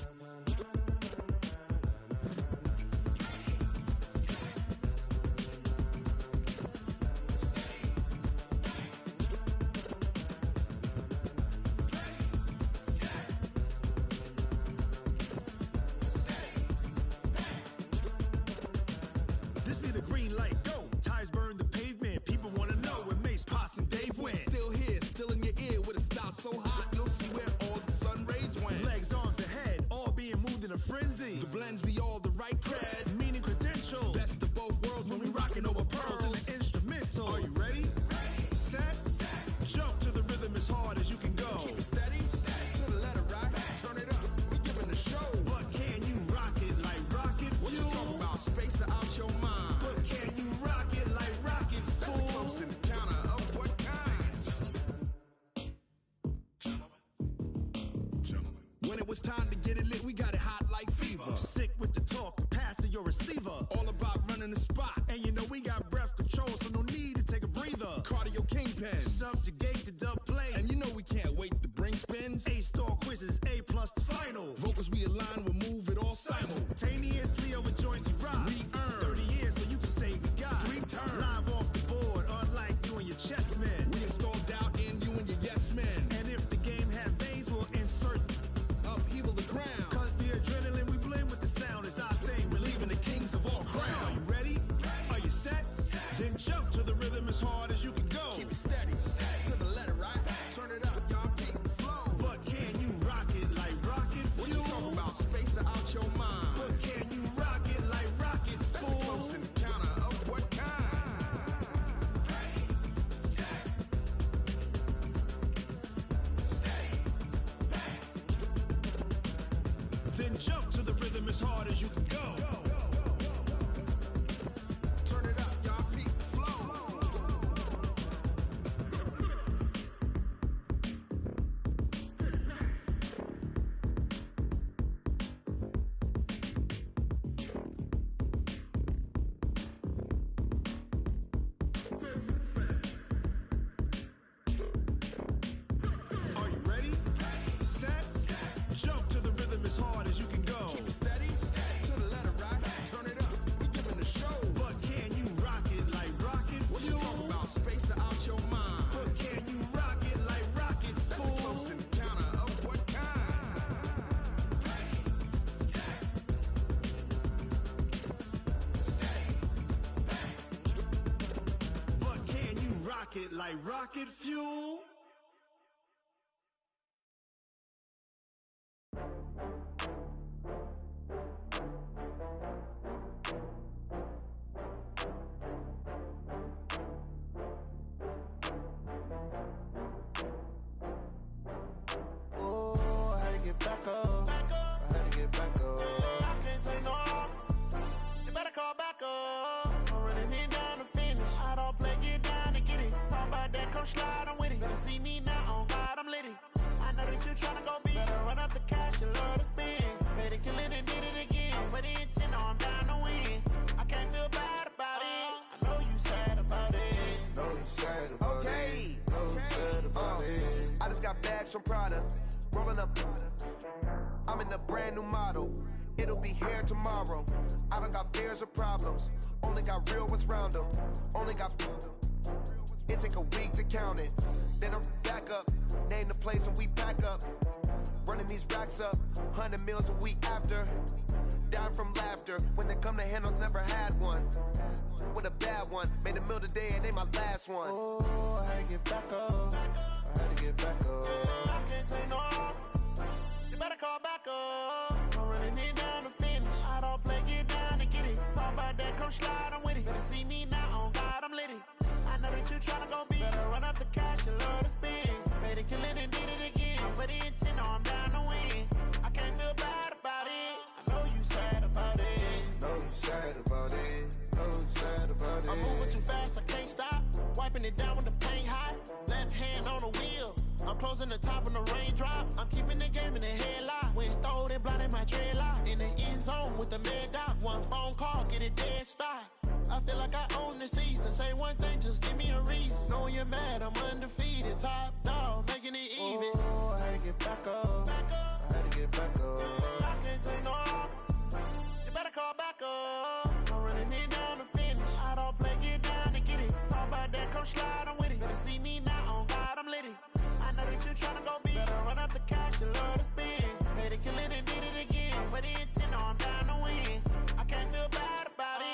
This be the green light, go. Tires burn the pavement. People wanna know when Mace, Potts, and Dave win. Still here, still in your ear with a style so hot, you'll see where all the sun rays went. Legs, arms, and head, all being moved in a frenzy. The blends be all the right cred, meaning credentials. Best of both worlds when we rockin' over pearls in the instrumental. Are you ready? Set, jump to the rhythm as hard as you can go. Keep it steady, to the letter right. Turn it up, we giving the show. But can you rock it like rocket fuel? What you talking about? Space out your mind. But can you rock it like rockets, fool? That's a close encounter of what kind? When it was time to get it lit, we got it hot like fever. Sick with the talk, passing your receiver. All about running the spot. And you know we got breath control, so no need to take a breather. Cardio kingpin, subjugate the dub play. And you know we can't wait to bring spins. A-star quizzes, A+ the final. Vocals we align, we'll move it all simultaneously over joints we rock. We earn 30 years, so you can say we got 3 turns. Live off the board, unlike you and your chess men. We installed doubt in you and your yes men. And if the game had veins, we'll insert upheaval the crown. Cause the adrenaline we blend with the sound is our thing. We're leaving the kings of all crowns. So are you ready? Are you set? Then jump to the rhythm as hard as you can go. Keep it steady, to the letter right. Turn it up, y'all keep the flow. But can you rock it like rocket fuel? What you talking about? Space out your mind. But can you rock it like rockets, fool? That's a close encounter of what kind? Then jump to the rhythm as hard as you can go. Turn it up, y'all keep the flow. Are you ready? Set, jump to the rhythm as hard as you can go. Keep it steady, to the letter right. Turn it up, we giving the show. But can you rock it like rocket fuel? What you talking about? Space out your mind. But can you rock it like rockets, fool? That's a close encounter of what kind? But can you rock it like rocket fuel? Oh, I had to get back up. I had to get back up. I can't take no loss. You better call back up. I'm running it down to finish. I don't play, get down to get it. Talk about that, come slide, I'm with it. Better see me now, on God, I'm litty. I know that you tryna go big. Better run up the cash, you love to spend. Better kill it and did it again. But the intent, I'm down to win. I can't feel bad about it. I know you sad about it. Know you sad about it. Know you sad about it. I just got bags from Prada. Rolling up. I'm in a brand new model. It'll be here tomorrow. I don't got fears or problems. Only got real ones round them. Only got. It take a week to count it. Then I'm back up. Name the place and we back up. Running these racks up. 100 meals a week after. Dying from laughter. When they come to handles, never had one. With a bad one. Made a meal today and they my last one. Oh, I had to get back up. I had to get back up. I can't take no loss. You better call back up. I'm running it down to finish. I don't play, get down to get it. Talk about that, come slide, I'm with it. Better see me now, on God, I'm litty. I know that you tryna go big. Better run up the cash, you love to spend. Better kill it and did it again. But the intent, no, I'm down to win. I can't feel bad about it. I know you sad about it. Know you sad about it. Know you sad about it. I'm moving too fast, I can't stop. Wiping it down with the paint hot. Left hand on the wheel. I'm closing the top on the raindrop. I'm keeping the game in the headlock. When throwed and blinded my dreadlock. In the end zone with the mad dot. One phone call, get it dead stop. I feel like I own the season. Say one thing, just give me a reason. get mad, I'm undefeated. Top dog, making it even. Oh, I had to get back up. I had to get back up. I can't take no loss. You better call back up. I'm running it down to finish. I don't play, get down to get it. Talk about that, come slide, I'm with it. Better see me now, on God, I'm lit it. I know that you tryna go big. Better run up the cash, you love to spend. Made it, kill it, and did it again. But the intent, I'm down to win. I can't feel bad about it.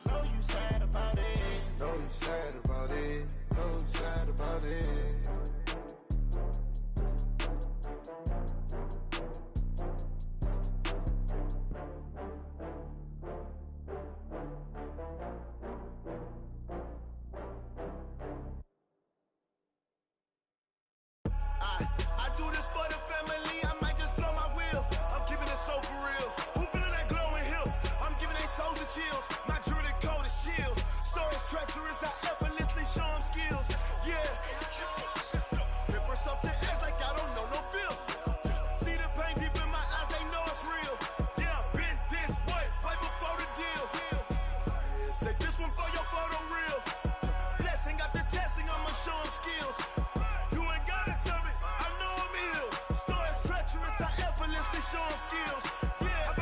I know you sad about it. Know you sad about it. Know you sad about it. I do this for the family, I might just blow my wheel. I'm keeping it so for real. Who feeling that glowing hill? I'm giving they souls the chills. My jewelry cold is chill. Stories treacherous, I effortlessly show them skills. Yeah. Paper stuff the edge like I don't know no bill. See the pain deep in my eyes, they know it's real. Yeah, been this way, way before the deal. Say this one for your photo reel. Blessing after testing, I'ma show them skills. Show them skills. Yeah,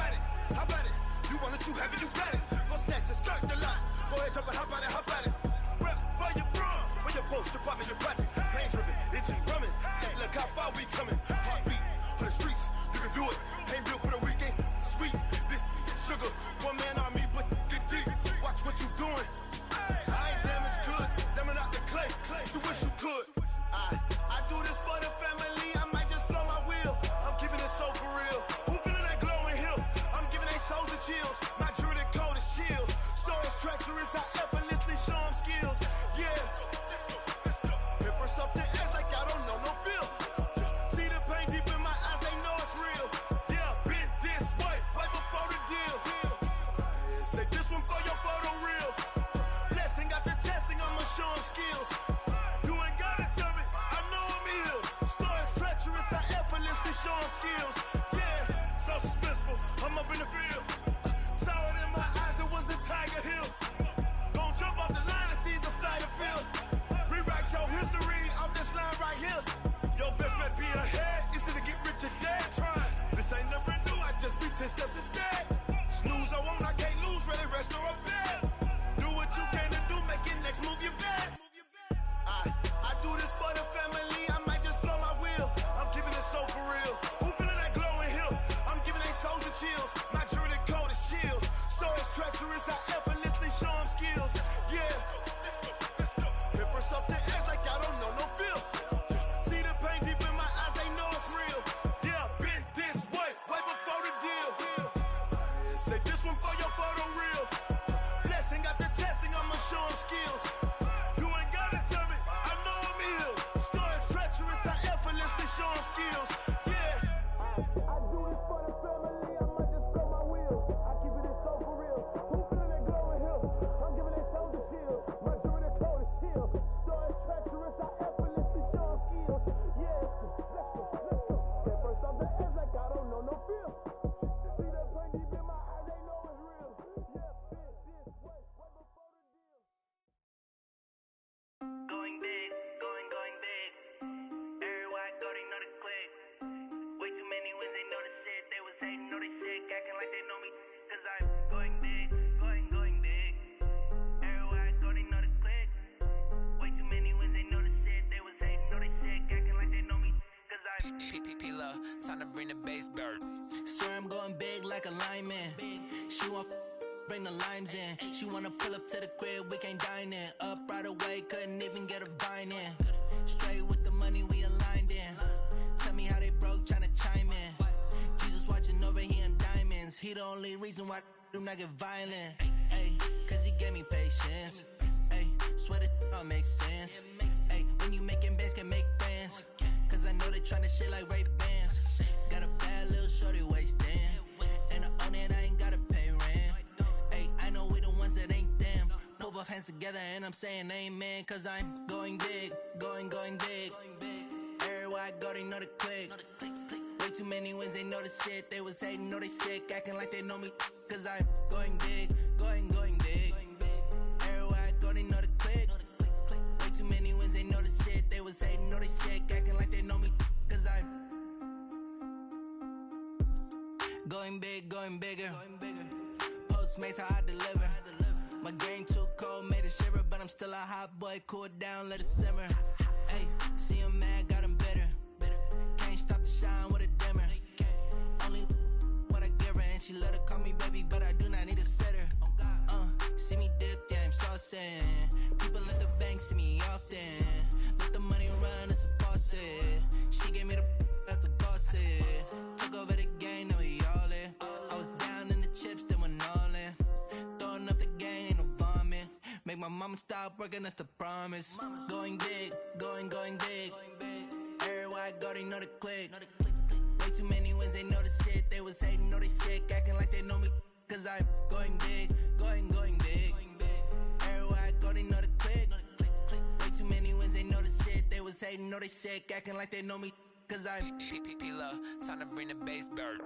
how about it? You want it, you have it, you got it. Go snatch it, start the lot. Go ahead, jump it, how about it? Rep for your bra, for your post, your poppin', your projects. Pain driven, itching, drumming. Look how far we coming. Heartbeat on the streets, you can do it. Ain't built for the weekend. Sweet, this sugar, one man army, but get deep. Watch what you doing. I ain't damaged goods, damn out the clay. You wish you could. I do this for the family. I might just blow my wheel. I'm keeping it so for real. Who feeling that glowing hill? I'm giving they souls the chills. My jewelry cold is chill. Stories treacherous, I effortlessly show them skills. Yeah. Paper stuff the edge like I don't know no feel. See the pain deep in my eyes, they know it's real. Yeah, been this way, way before the deal. Say this one for your photo reel. Blessing after testing, I'ma show them skills. You ain't gotta tell me, I know I'm ill. Stories treacherous, I effortlessly show them skills. Yeah, so suspenseful, I'm up in the field. Saw it in my eyes, it was the Tiger Hill. Gon' jump off the line and see the flight of field. Rewrite your history off this line right here. Your best bet be ahead, it's to get rich or dead trying. This ain't never new, I just be 10 steps instead. Snooze, I won't, I can't lose, ready, rest or up bed. Do what you can to do, make it next move your best. I do this for the family, I might just blow my wheel. I'm keeping it so for real. Who feeling that glowing hill? I'm giving they souls the chills. My jewelry cold is chill. Stories treacherous, I effortlessly show them skills. Yeah. Paper stuff the edge like I don't know no feel. See the pain deep in my eyes, they know it's real. Yeah, been this way, way before the deal. Say this one for your photo reel. Blessing after testing, I'ma show them skills. You ain't gotta tell me, I know I'm ill. Stories treacherous, I effortlessly show them skills. Yeah. I do this for the family, I might just blow my wheel. I keep it so for real. Who feeling that glowing hill? I'm giving they souls the chills. My jewelry cold is chill. Stories treacherous, I effortlessly show them skills. Yeah. Let's go. That first off the edge like I don't know no feel. See that pain deep in my eyes, they know it's real. Yeah, been this way, way before the deal. Going big, going big. Everywhere I go, they know the click. Way too many wins, they know the shit. They was hating, know they sick, acting like they know me. Cause I'm going big, going big. Everywhere I go, they know the click. Way too many wins, they know the shit. They was hating, know they sick, acting like they know me. Cause I'm P-P-P-Love, time to bring the bass bird. Swear I'm going big like a lineman. She want bring the limes in. She wanna pull up to the crib, we can't dine in. Up right away, couldn't even get a vine in. Straight with the money, we aligned in. Tell me how they broke, tryna chime in. Jesus watching over here in diamonds. He the only reason why do not get violent. Ay, cause he gave me patience. Ay, swear that all makes sense. Ay, when you making bands, can make friends. Cause I know they tryna shit like Ray-Bans. Got a bad little shorty wasting. And I own it, I ain't gotta pay rent. Ay, I know we the ones that ain't them. Put both hands together and I'm saying amen. Cause I'm going big, going big. Everywhere I go, they know the click. Way too many wins, they know the shit. They was hating, know they sick, acting like they know me. Cause I'm going big, going big. Everywhere I go, they know the click. Way too many wins, they know Going big, going bigger. Postmates, how I deliver. My game too cold, made it shiver, but I'm still a hot boy. Cool it down, let it simmer. Hey, see him mad, got him bitter. Can't stop the shine with a dimmer. Only what I give her, and she let her call me baby, but I do not need a sitter. See me dip, yeah, I'm saucing. People at the bank see me often. Let the money run, it's a faucet. She gave me the that's a boss is. Took over the game, now we all in. I was down in the chips, then went all in. Throwing up the game, ain't no vomit. Make my mama stop working, that's the promise. Going big, going big. Everywhere I go, they know the click. Way too many wins, they know the shit. They was hating, know they sick, acting like they know me. Cause I'm going big, going big. Everywhere I go, they know the click. Way too many wins, they know the shit. They was hating, know they sick, acting like they know me. Cause I'm P-P-P-Love, time to bring the bass back.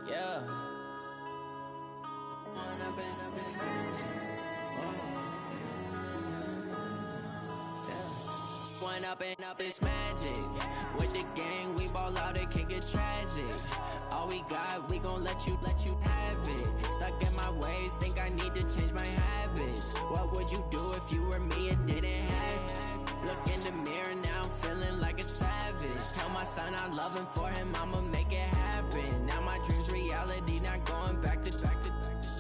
Yeah. One up and up, it's magic. With the gang, we ball out, it can get tragic. All we got, we gon' let you have it. Stuck in my ways, think I need to change my habits. What would you do if you were me and didn't have it? Look in the mirror now, I'm feeling like a savage. Tell my son I love him, for him I'ma make it happen. Now my dream's reality, not going back to.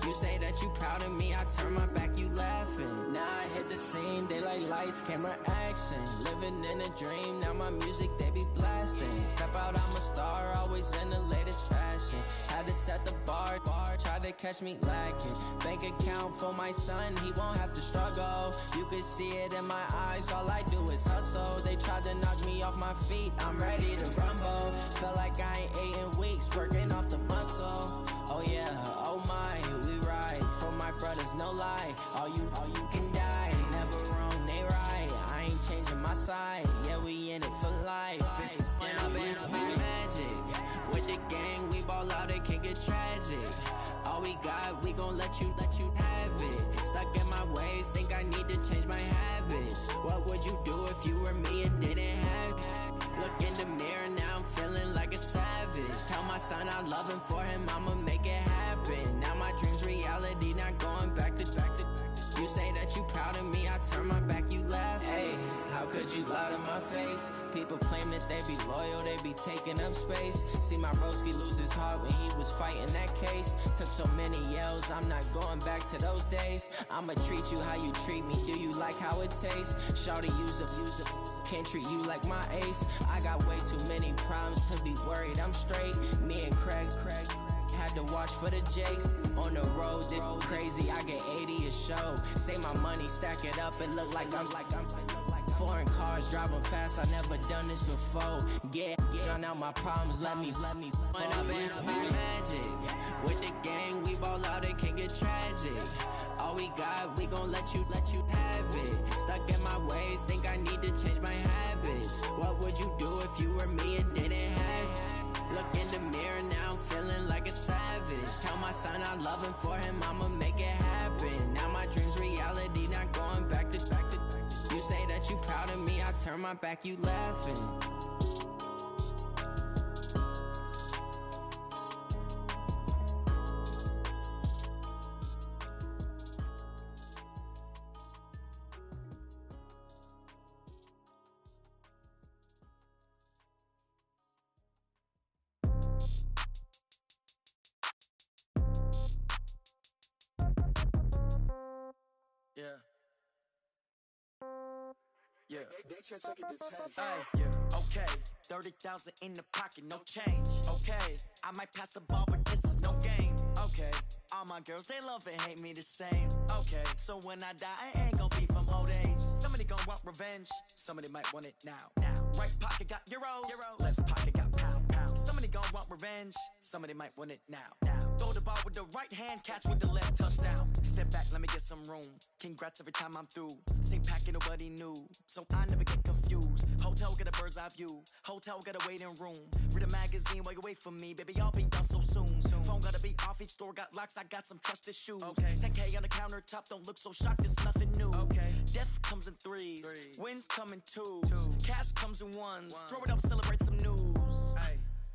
You say that you proud of me, I turn my back, you laughing. Now I hit the scene, they like lights, camera, action. Living in a dream, now my music, they be blasting. Step out, I'm a star, always in the latest fashion. Had to set the bar, tried to catch me lacking. Bank account for my son, he won't have to struggle. You could see it in my eyes, all I do is hustle. They tried to knock me off my feet, I'm ready to rumble. Feel like I ain't ate in weeks, working off the muscle. Oh yeah, oh my, we ride for my brothers, no lie. All you can die, never wrong, they right. I ain't changing my side, yeah, we in it for life. When up and up, it's magic. With the gang, we ball out, it can get tragic. All we got, we gon' let you have it. Stuck in my ways, think I need to change my habits. What would you do if you were me and didn't have it? Look in the mirror, now I'm feeling like a savage. Tell my son I love him, for him I'ma make it happen. Now my dream's reality, not going back to. You say that you proud of me, I turn my back, you laugh. Hey, how could you lie to my face? People claim that they be loyal, they be taking up space. See my broski lose his heart when he was fighting that case. Took so many yells, I'm not going back to those days. I'ma treat you how you treat me, do you like how it tastes? Shawty, use it, can't treat you like my ace. I got way too many problems to be worried, I'm straight. Me and Craig had to watch for the Jakes. On the road, this crazy, I get 80 a show. Say my money, stack it up, it look like I'm foreign cars, driving fast, I never done this before. Drown out my problems, let me When up and up, it's magic. With the gang, we ball out, it can get tragic. All we got, we gon' let you have it. Stuck in my ways, think I need to change my habits. What would you do if you were me and didn't have it? Look in the mirror, now I'm feeling like a savage. Tell my son I love him, for him I'ma make it happen. Now my dream's reality, not going back to. You say that you proud of me, I turn my back, you laughing. Yeah. Yeah. Yeah. Okay. 30,000 in the pocket, no change. Okay. I might pass the ball, but this is no game. Okay. All my girls, they love and hate me the same. Okay. So when I die, I ain't gon' be from old age. Somebody gon' want revenge. Somebody might want it now. Right pocket got euros. Left pocket got pounds. Somebody gon' want revenge. Somebody might want it now. Throw the ball with the right hand, catch with the left, touchdown. Step back, let me get some room. Congrats every time I'm through. Same packet, nobody new, so I never get confused. Hotel get a bird's eye view. Hotel get a waiting room. Read a magazine while you wait for me, baby. I'll be done so soon. Phone gotta be off, each store got locks. I got some trusted shoes. 10K on the countertop, don't look so shocked. It's nothing new. Death comes in threes. Wins come in twos. Cash comes in ones. Throw it up, celebrate some news.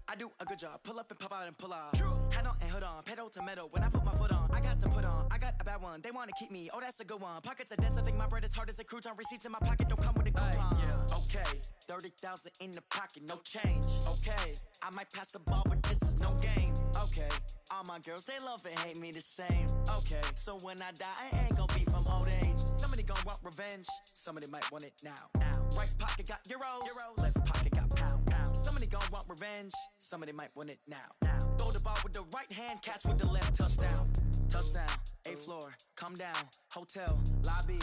I do a good job, pull up and pop out and pull off. Hat on and hood on, pedal to metal. When I put my foot on, I got to put on. I got a bad one, they wanna keep me. Oh, that's a good one. Pockets are dense, I think my bread is hard as a crouton. Receipts in my pocket don't come with a coupon. Okay, 30,000 in the pocket, no change. Okay, I might pass the ball, but this is no game. Okay, all my girls, they love and hate me the same. Okay, so when I die, I ain't gon' be from old age. Somebody gon' want revenge, somebody might want it now. Right pocket got euros, left pocket got pounds. Somebody gon' want revenge, somebody might want it now. Throw the ball with the right hand, catch with the left, touchdown. Touchdown, 8th floor, come down, hotel, lobby.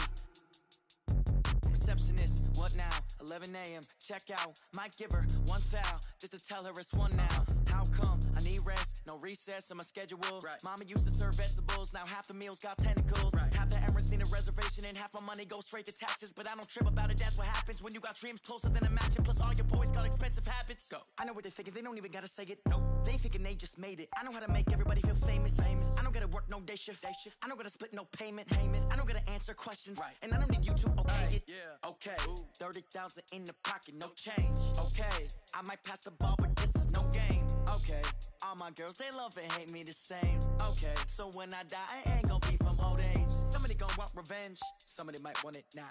Receptionist, what now? 11 a.m., check out. Might give her one foul, just to tell her it's one now. How come? I need rest, no recess in my schedule. Mama used to serve vegetables, now half the meals got tentacles. Half the Emirates need a reservation and half my money goes straight to taxes. But I don't trip about it, that's what happens when you got dreams closer than a mansion. Plus all your boys got expensive habits. I know what they're thinking, they don't even gotta say it. They ain't thinking they just made it. I know how to make everybody feel famous. I don't gotta work no day shift. I don't gotta split no payment. I don't gotta answer questions. And I don't need you to okay it. Okay, 30,000 in the pocket, no change. Okay, I might pass the ball, but this is no game. Okay, all my girls, they love and hate me the same. Okay, so when I die, I ain't gon' be from old age. Somebody gon' want revenge, somebody might want it now.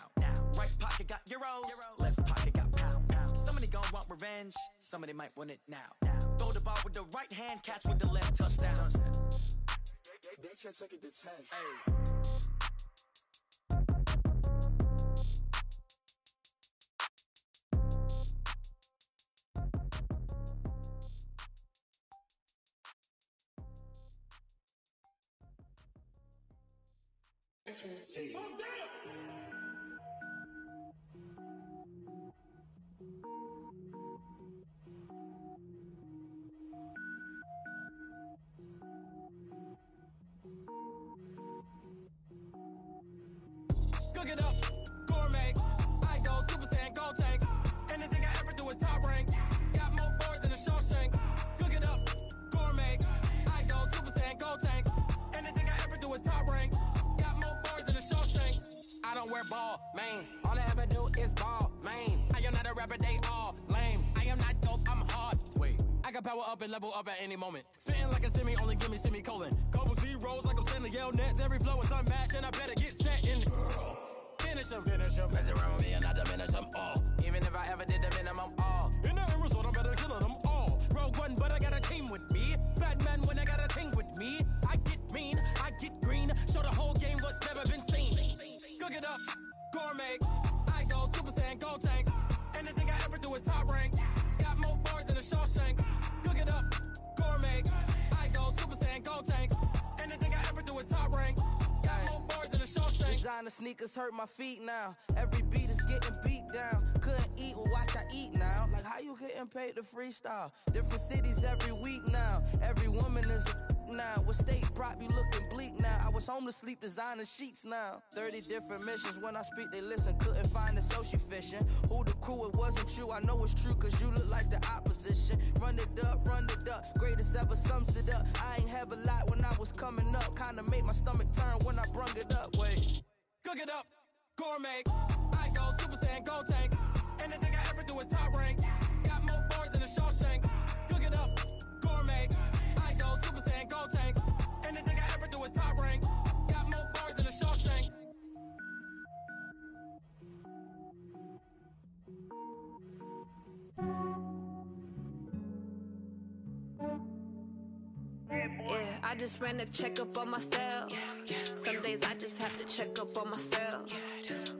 Right pocket got euros, left pocket got pounds. Somebody gon' want revenge, somebody might want it now. Throw the ball with the right hand, catch with the left, touchdown. They can't take it to 10. Cook it up, gourmet. I go Super Saiyan, gold tank. Anything I ever do is top rank. Got more boards than a Shawshank. Cook it up, gourmet. I go Super Saiyan, gold tank. Anything I ever do is top rank. Got more boards than a Shawshank. I don't wear ball mains. All I ever do is ball main. I am not a rapper, they all lame. I am not dope, I'm hard. Wait, I can power up and level up at any moment. Spitting like a semi, only give me semicolon. Couple zeros like I'm sending yell nets. Every flow is unmatched and I better get set in. Finish them. Mess around with me and I diminish them all. Even if I ever did the minimum all. In the result, I'm better killing them all. Rogue One, but I got a team with me. Batman when I got a thing with me. I get mean, I get green. Show the whole game what's never been seen. Cook it up, gourmet. I go Super Saiyan, gold tank. Anything I ever do is top rank. Got more bars than a Shawshank. Cook it up, gourmet. I go Super Saiyan, gold tank. Anything I ever do is top rank. Got more bars than a Shawshank. Designer sneakers hurt my feet now. Every beat is getting beat down. Couldn't eat, well watch I eat now. Like how you getting paid to freestyle? Different cities every week now. Every woman is a now. What state prop you looking bleak now? I was home to sleep designer sheets now. 30 different missions. When I speak they listen. Couldn't find it so she fishing. Who the crew, it wasn't you. I know it's true cause you look like the opposition. Run it up. Greatest ever sums it up. I ain't have a lot when I was coming up. Kinda made my stomach turn when I brung it up. Wait. Cook it up, gourmet. I go Super Saiyan, gold tank. Anything I ever do is top rank. Got more bars than a Shawshank. Cook it up, gourmet. I go Super Saiyan, gold tank. Anything I ever do is top rank. Got more bars than a Shawshank. Yeah, I just ran a checkup on myself. Some days I just have to check up on myself.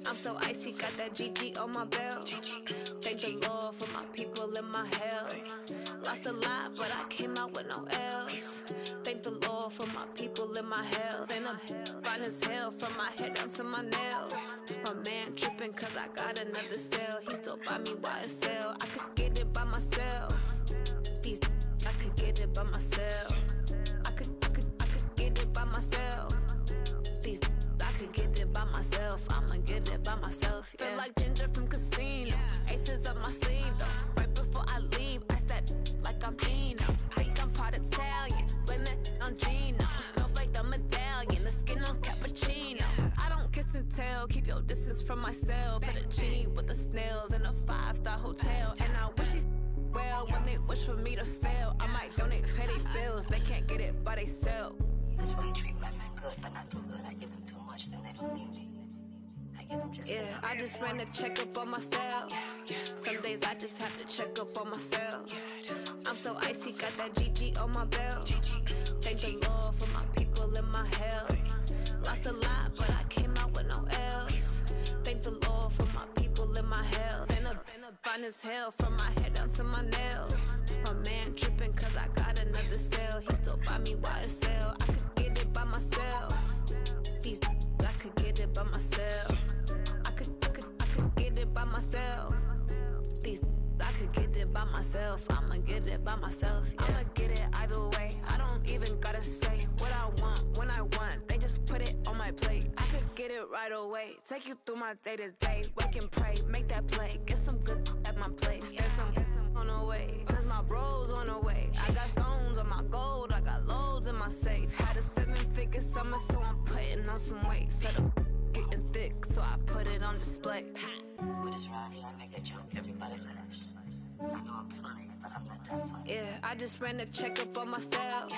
I'm so icy, got that GG on my belt. Thank the Lord for my people and my health. Lost a lot, but I came out with no else. Thank the Lord for my people in my health. And I'm fine as hell from my head down to my nails. My man tripping cause I got another cell. He still buy me YSL. I could get it by myself. These I could get it by myself. I could get it by myself. These I could get it by myself. I'ma get it by myself. Yeah. Feel like Ginger from Casino. Aces up my sleeve though. Right before I leave, I said like I'm Dino. Think I'm part Italian, blame it on Gino. Smells like the medallion, the skin on cappuccino. I don't kiss and tell, keep your distance from myself. At a genie with the snails in a 5-star hotel. And I wish he's well when they wish for me to fail. I might donate petty bills, they can't get it by themselves. That's why you treat women good, but not too good. I give them too much, then they don't need me. I give them just Yeah, I just ran a checkup on myself. Some days I just have to check up on myself. I'm so icy, got that GG on my belt. Thank the Lord for my people in my health. Lost a lot, but I came out with no else. Thank the Lord for my people in my health. And I'm fine as hell from my head down to my nails. My man tripping cause I got another cell. He still buy me YSL. I could get it by myself. These I could get it by myself. I could get it by myself. These I could get it by myself. I'ma get it by myself. Yeah. I'ma get it either way. I don't even gotta say what I want when I want. They just put it on my plate. I could get it right away. Take you through my day to day. Wake and pray, make that play. Get some good at my place. There's some on the way. Cause my bros on the way. I got stones on my gold. I got loads in my safe. Had a 7-figure summer, so I'm putting on some weight. Set up getting thick, so I put it on display. With this ride, I make a joke, everybody laughs. I know I'm funny, but I'm not that funny. Yeah, I just ran a checkup on myself.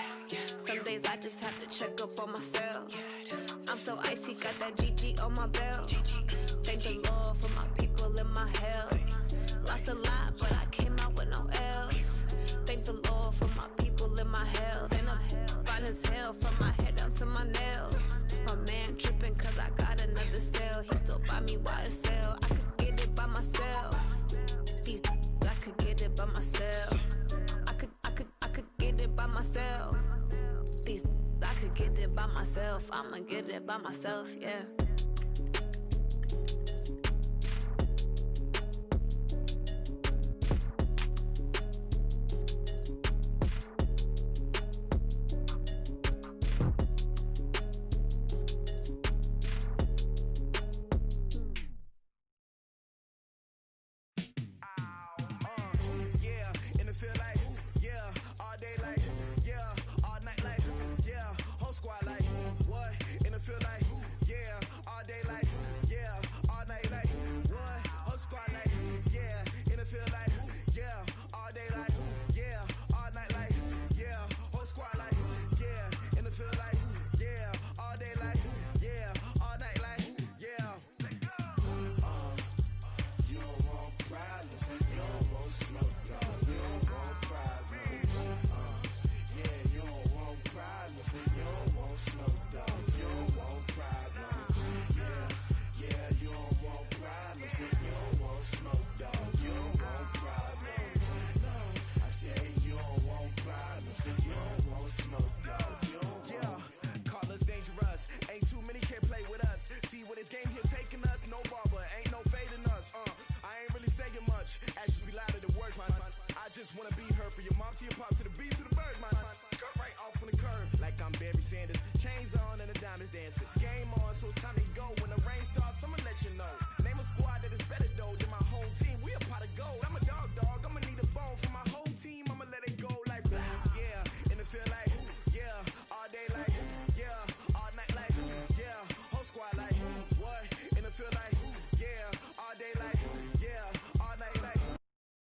Some days I just have to check up on myself. I'm so icy, got that GG on my belt. Thank the Lord for my people in my health. Lost a lot, but I came out with no else. Thank the Lord for my people in my health. And I'm fine as hell from my head down to my nails. My man tripping cause I got another cell. He still buy me YSL. I could get it by myself. These I could get it by myself. I could get it by myself. These I could get it by myself. I'ma get it by myself, yeah.